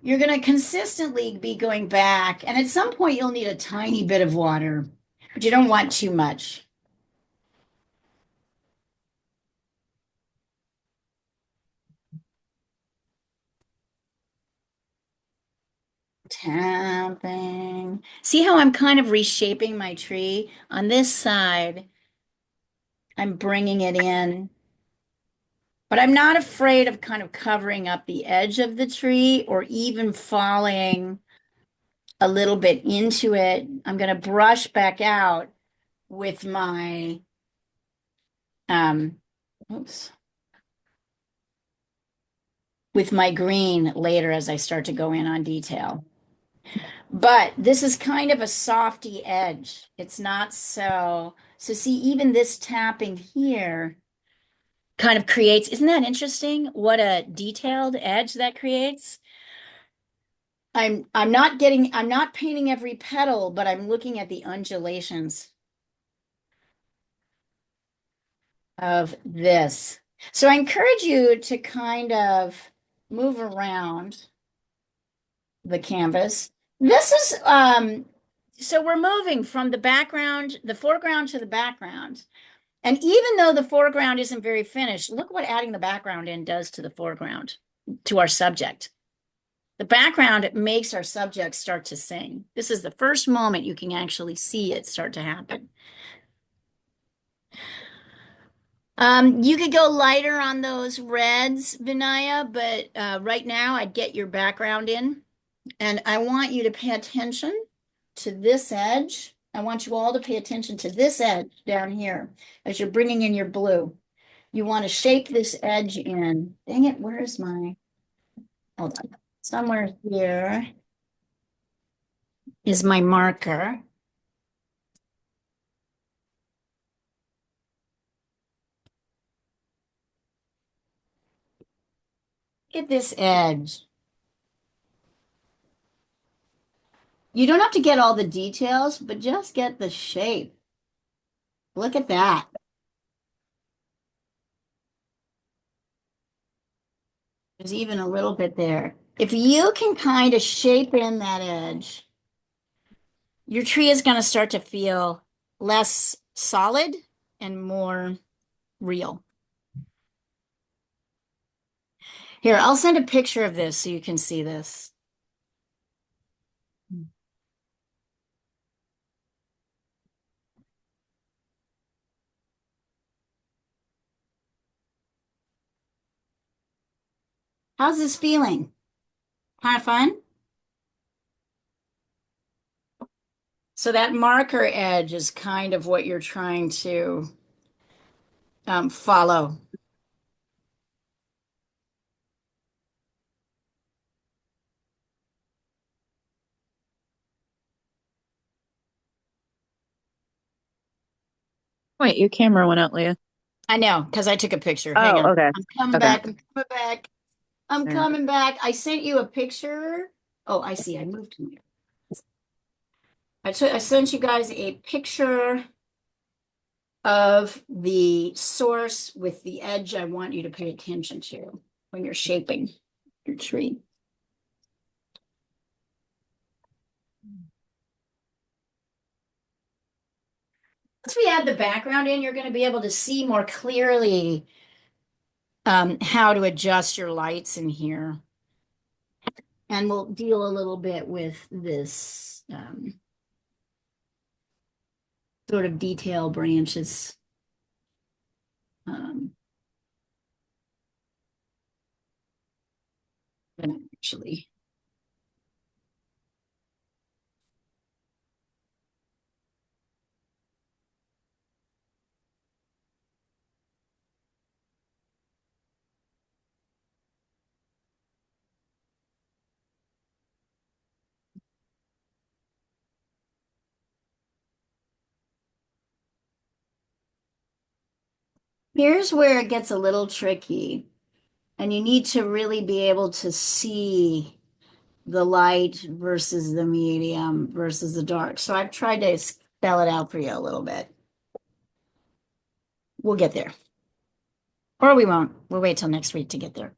You're going to consistently be going back, and at some point you'll need a tiny bit of water, but you don't want too much. Tapping. See how I'm kind of reshaping my tree? On this side, I'm bringing it in. But I'm not afraid of kind of covering up the edge of the tree or even falling a little bit into it. I'm going to brush back out with my, with my green later as I start to go in on detail. But this is kind of a softy edge. It's not so see, even this tapping here kind of creates, isn't that interesting? What a detailed edge that creates. I'm not painting every petal, but I'm looking at the undulations of this. So I encourage you to kind of move around the canvas. This is so we're moving from the background, the foreground to the background. And even though the foreground isn't very finished, look what adding the background in does to the foreground, to our subject. The background makes our subject start to sing. This is the first moment you can actually see it start to happen. You could go lighter on those reds, Vinaya, but right now I'd get your background in. And I want you to pay attention to this edge. I want you all to pay attention to this edge down here as you're bringing in your blue. You want to shape this edge in. Dang it, where is my, hold on. Somewhere here is my marker. Get this edge. You don't have to get all the details, but just get the shape. Look at that. There's even a little bit there. If you can kind of shape in that edge, your tree is going to start to feel less solid and more real. Here, I'll send a picture of this so you can see this. How's this feeling? Kind of fun? So that marker edge is kind of what you're trying to follow. Wait, your camera went out, Leah. I know, because I took a picture. Hang Oh, on. okay. I'm coming Okay. back. I'm coming back. I'm Yeah. coming back. I sent you a picture. Oh, I see. I moved to here. I sent you guys a picture of the source with the edge I want you to pay attention to when you're shaping your tree. Once we add the background in, you're going to be able to see more clearly how to adjust your lights in here. And we'll deal a little bit with this sort of detail branches. Actually. Here's where it gets a little tricky, and you need to really be able to see the light versus the medium versus the dark. So I've tried to spell it out for you a little bit. We'll get there. Or we won't. We'll wait till next week to get there.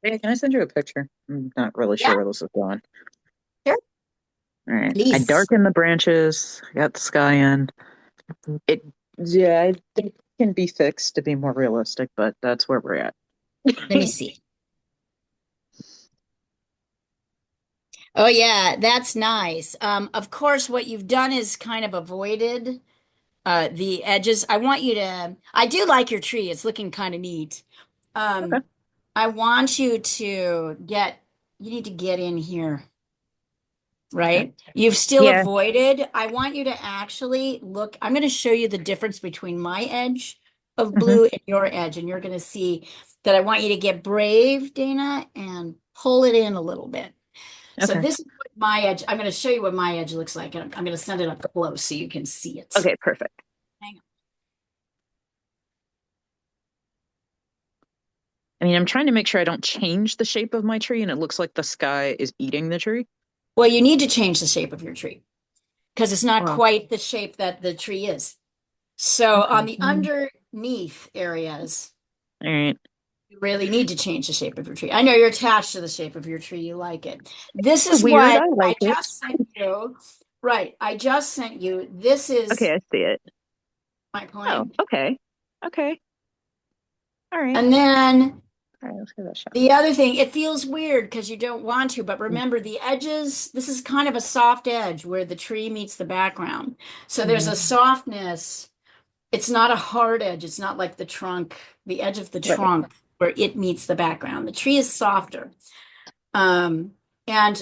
Hey, can I send you a picture? I'm not really Yeah. sure where this is going. Sure. All right. I Please. darken the branches, got the sky in. Yeah, it can be fixed to be more realistic, but that's where we're at. Let me see. Oh yeah, that's nice. Of course, what you've done is kind of avoided the edges. I do like your tree. It's looking kind of neat. Okay. I want you to you need to get in here, right? You've still Yeah. avoided. I want you to actually look. I'm going to show you the difference between my edge of blue in your edge, and you're going to see that I want you to get brave, Dana, and pull it in a little bit. So Okay. this is what my edge, I'm going to show you what my edge looks like. And I'm going to send it up close so you can see it. Okay, perfect. Hang on. I mean, I'm trying to make sure I don't change the shape of my tree and it looks like the sky is eating the tree. Well, you need to change the shape of your tree because it's not Wow. quite the shape that the tree is. So Okay. on the underneath areas, All right. you really need to change the shape of your tree. I know you're attached to the shape of your tree. You like it. This is Weird, what I like I it. just sent you. Right. I just sent you. This is Okay, I see it. my Oh, point. okay. Okay. All right. And then All right, let's give that a shot. the other thing, it feels weird because you don't want to, but remember the edges, this is kind of a soft edge where the tree meets the background. So there's a softness. It's not a hard edge. It's not like the trunk, the edge of the Right. trunk where it meets the background. The tree is softer. And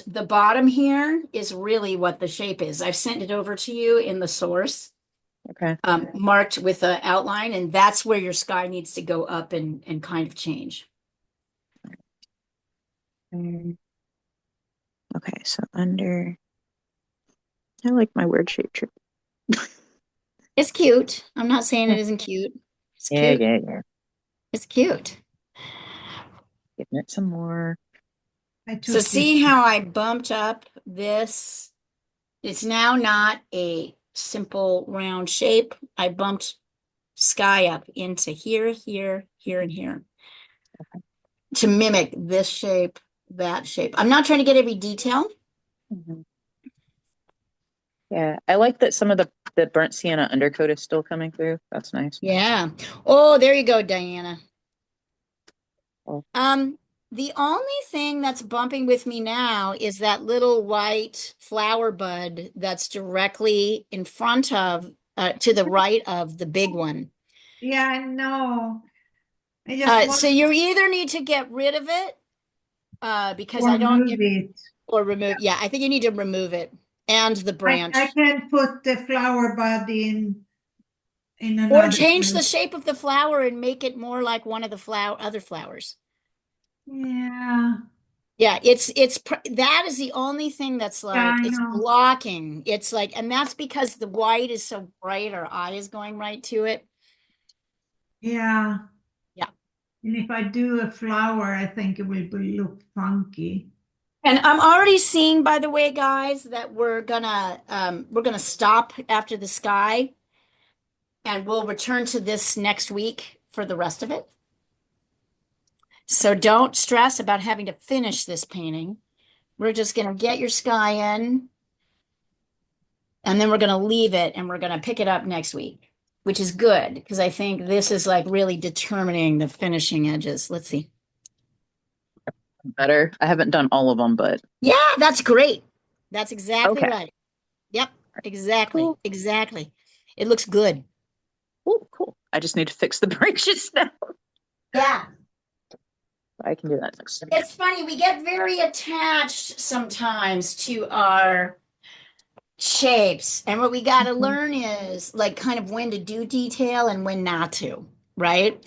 the bottom here is really what the shape is. I've sent it over to you in the source, Okay. marked with an outline, and that's where your sky needs to go up and kind of change. Okay, so under. I like my weird shape tree. It's cute. I'm not saying it isn't cute. It's Yeah, cute. yeah. It's cute. Giving it some more. I took So see this. how I bumped up this? It's now not a simple round shape. I bumped sky up into here, here, here, and here to mimic this shape, that shape. I'm not trying to get every detail. Mhm. Yeah, I like that some of the burnt sienna undercoat is still coming through. That's nice. Yeah. Oh, there you go, Diana. Oh. The only thing that's bumping with me now is that little white flower bud that's directly in front of, to the right of the big one. Yeah, I know. I just So want you either need to get rid of it, because to I don't, remove it. or remove, yeah, I think you need to remove it and the branch. I can put the flower bud in Or another change the place. shape of the flower and make it more like one of the other flowers. Yeah. Yeah, that is the only thing that's Yeah, like I it's know. blocking. It's like, and that's because the white is so bright, our eye is going right to it. Yeah. Yeah. And if I do a flower, I think it will look funky. And I'm already seeing, by the way, guys, that we're gonna stop after the sky, and we'll return to this next week for the rest of it. So don't stress about having to finish this painting. We're just gonna get your sky in, and then we're gonna leave it, and we're gonna pick it up next week, which is good because I think this is like really determining the finishing edges. Let's see. Better. I haven't done all of them, but Yeah, that's great. That's exactly okay. right. Yep, exactly, Cool. exactly. It looks good. Cool, cool. I just need to fix the branches now. Yeah. I can do that next time. It's funny, we get very attached sometimes to our shapes. And what we got to learn is like kind of when to do detail and when not to, right?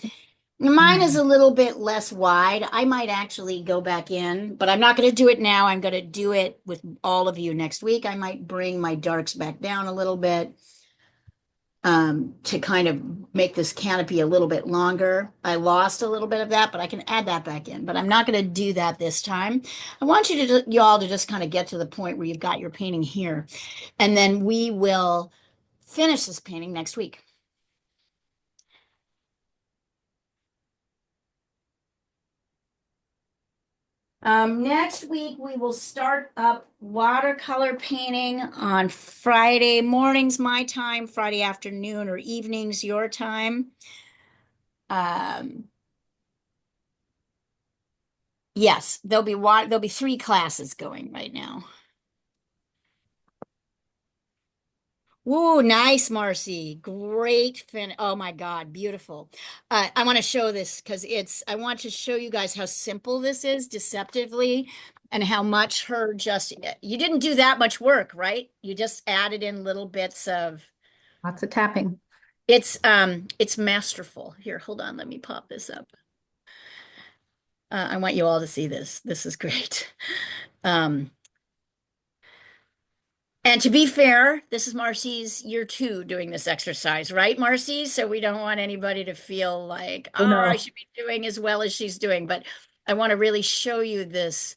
Mine is a little bit less wide. I might actually go back in, but I'm not going to do it now. I'm going to do it with all of you next week. I might bring my darks back down a little bit, to kind of make this canopy a little bit longer. I lost a little bit of that, but I can add that back in. But I'm not going to do that this time. I want y'all to just kind of get to the point where you've got your painting here, and then we will finish this painting next week. Next week, we will start up watercolor painting on Friday mornings, my time, Friday afternoon or evenings, your time. Yes, there'll be 3 classes going right now. Ooh, nice, Marcy. Great fin. Oh my God, beautiful. I want to show this because I want to show you guys how simple this is deceptively and how much you didn't do that much work, right? You just added in little bits of, Lots of tapping. It's masterful. Here, hold on, let me pop this up. I want you all to see this. This is great. And to be fair, this is Marcy's year 2 doing this exercise, right, Marcy? So we don't want anybody to feel like, Oh, oh, no. I should be doing as well as she's doing. But I want to really show you this.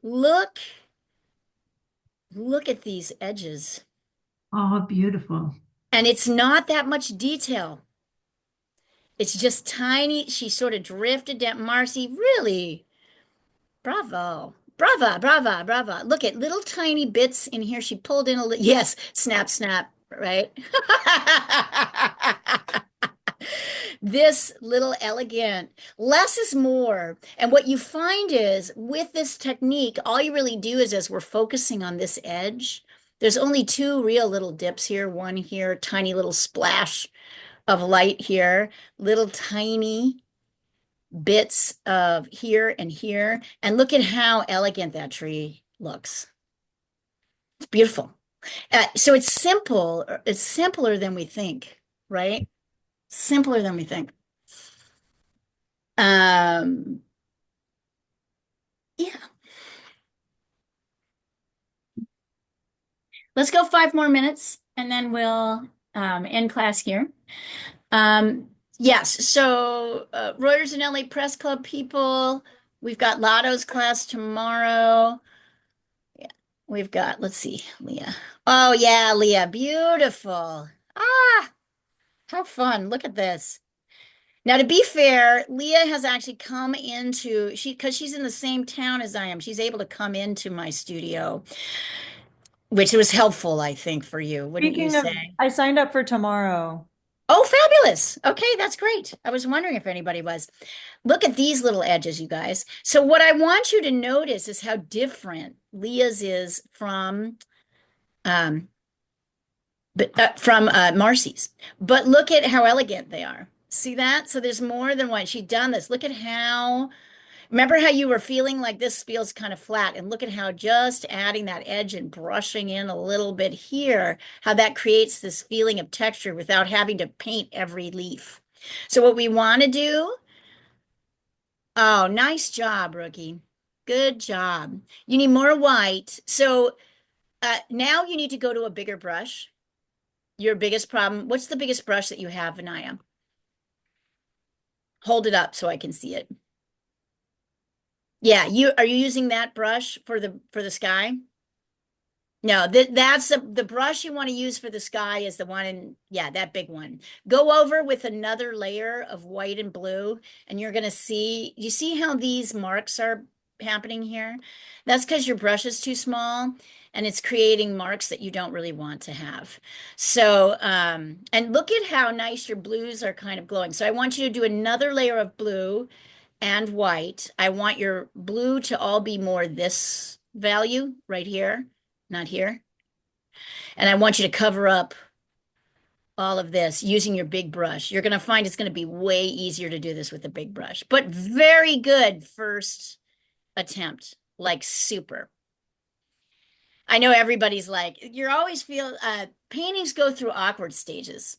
Look at these edges. Oh, beautiful. And it's not that much detail. It's just tiny. She sort of drifted down. Marcy, really, bravo. Brava, brava, brava. Look at little tiny bits in here. She pulled in a little. Yes, snap, snap, right? This little elegant, less is more. And what you find is with this technique, all you really do is as we're focusing on this edge, there's only 2 real little dips here, one here, tiny little splash of light here, little tiny bits of here and here. And look at how elegant that tree looks. It's beautiful. So it's simple. It's simpler than we think, right? Simpler than we think. Yeah. Let's go 5 more minutes and then we'll end class here. Yes, so Reuters and LA Press Club people, we've got Lotto's class tomorrow. Yeah, we've got, let's see, Leah. Oh yeah, Leah, beautiful. Ah, how fun. Look at this. Now, to be fair, Leah has actually come into, because she's in the same town as I am, she's able to come into my studio, which was helpful, I think, for you, wouldn't you Speaking of, say? I signed up for tomorrow. Oh, fabulous. Okay, that's great. I was wondering if anybody was. Look at these little edges, you guys. So what I want you to notice is how different Leah's is from Marcy's. But look at how elegant they are. See that? So there's more than one. She's done this. Look at how, remember how you were feeling like this feels kind of flat, and look at how just adding that edge and brushing in a little bit here, how that creates this feeling of texture without having to paint every leaf. So what we want to do, oh, nice job, rookie. Good job. You need more white. So now you need to go to a bigger brush. Your biggest problem, what's the biggest brush that you have, Vinaya? Hold it up so I can see it. Yeah, are you using that brush for the sky? No, that's the brush you want to use for the sky is the one in, yeah, that big one. Go over with another layer of white and blue, and you're gonna see, you see how these marks are happening here? That's because your brush is too small and it's creating marks that you don't really want to have. So, and look at how nice your blues are kind of glowing. So I want you to do another layer of blue and white. I want your blue to all be more this value right here, not here. And I want you to cover up all of this using your big brush. You're going to find it's going to be way easier to do this with a big brush, but very good first attempt, like super. I know everybody's like, you're always feel, paintings go through awkward stages.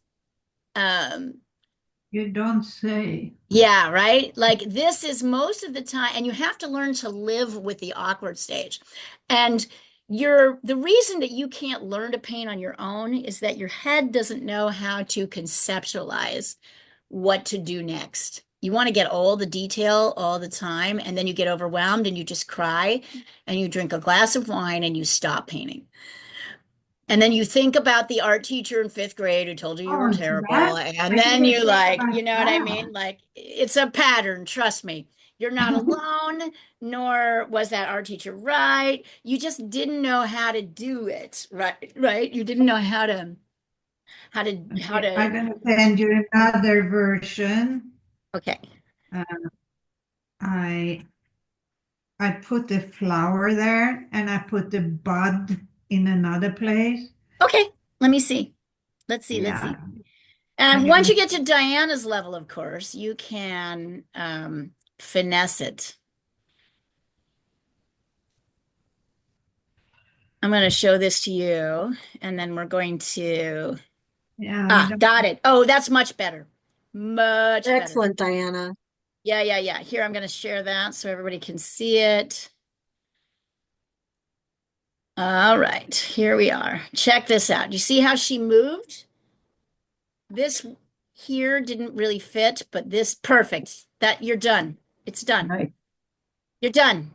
You don't say. Yeah, right? Like this is most of the time, and you have to learn to live with the awkward stage. And the reason that you can't learn to paint on your own is that your head doesn't know how to conceptualize what to do next. You want to get all the detail all the time, and then you get overwhelmed and you just cry and you drink a glass of wine and you stop painting. And then you think about the art teacher in 5th grade who told you you were Oh, terrible. that, And I then didn't you think like, about you know what I that. mean? Like it's a pattern, trust me. You're not alone, nor was that art teacher right. You just didn't know how to do it, right? Right? You didn't know how to Okay, I'm going to send you another version. Okay. I put the flower there and I put the bud in another place. Okay, let me see. Let's see. Yeah. And once you get to Diana's level, of course, you can finesse it. I'm going to show this to you, and then we're going to Yeah, Ah, got it. Oh, that's much better. Much better. Excellent, Diana. Yeah. Here, I'm going to share that so everybody can see it. All right, here we are. Check this out. You see how she moved? This here didn't really fit, but this perfect. That you're done. It's done. Nice. You're done.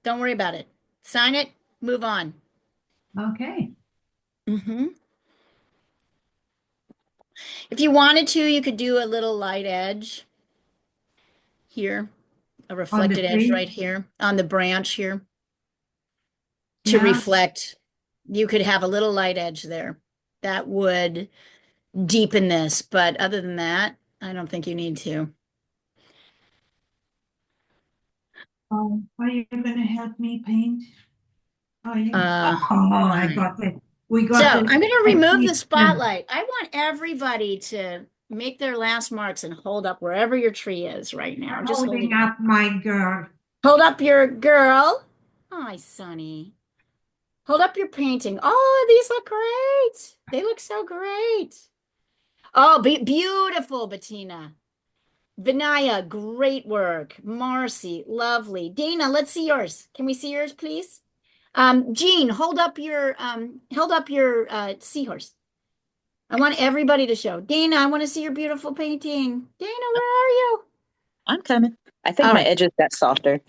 Don't worry about it. Sign it, move on. okay. Mm-hmm. If you wanted to, you could do a little light edge here, a reflected edge tree? right here on the branch here to Yeah. reflect. You could have a little light edge there. That would deepen this, but other than that, I don't think you need to. Are you going to help me paint? Are you? Uh, I got it. We So got I'm going to remove the technique. spotlight. I want everybody to make their last marks and hold up wherever your tree is right now. I'm Just holding holding up. up my girl. Hold up your girl. Hi, Sonny. Hold up your painting. Oh, these look great. They look so great. Oh, beautiful, Bettina. Vinaya, great work. Marcy, lovely. Dana, let's see yours. Can we see yours, please? Jean, hold up your seahorse. I want everybody to show. Dana, I want to see your beautiful painting. Dana, where are you? I'm coming. I think All my right. edges got softer.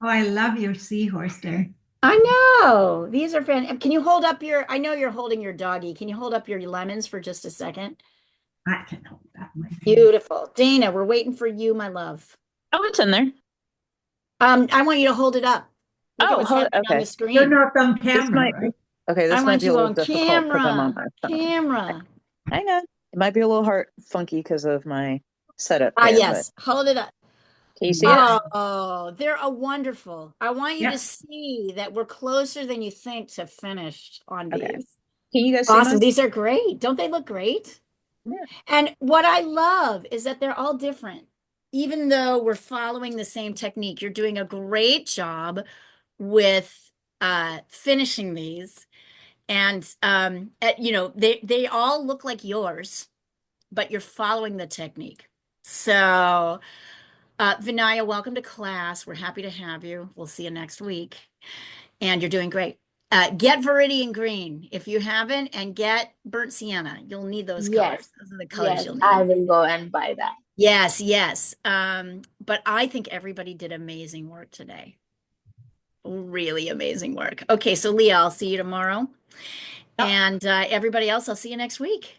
Oh, I love your seahorse there. I know. These are fan. Can you hold up I know you're holding your doggy. Can you hold up your lemons for just a second? I can hold that one. Beautiful. Dana, we're waiting for you, my love. Oh, it's in there. I want you to hold it up. Look at Oh, what's hold, happening on okay. the screen. You're not on This camera, might right? okay. This I might want be a you little on difficult because I'm on camera. my phone. Camera. Hang on. It might be a little hard, funky because of my setup Ah, here. yes. Hold it up. But can you see it? Oh, they're a wonderful. I want you Yeah. to see that we're closer than you think to finished on Okay. these. Can you guys see Awesome. mine? These are great. Don't they look great? Yeah. And what I love is that they're all different. Even though we're following the same technique, you're doing a great job with finishing these. And they all look like yours, but you're following the technique. So Vinaya, welcome to class. We're happy to have you. We'll see you next week. And you're doing great. Get Viridian Green if you haven't, and get Burnt Sienna. You'll need those Yes. colors. Those are the colors Yes, you'll I need. will go and buy that. Yes. But I think everybody did amazing work today. Really amazing work. Okay, so Leah, I'll see you tomorrow. Yep. And everybody else, I'll see you next week.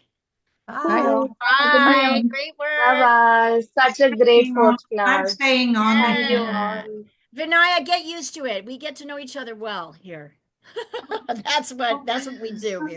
Bye. Cool. Bye. Great work. Bye-bye. Such a great fourth I'm class. staying on the Thank you Yeah. all. Vinaya, get used to it. We get to know each other well here. That's what we do here.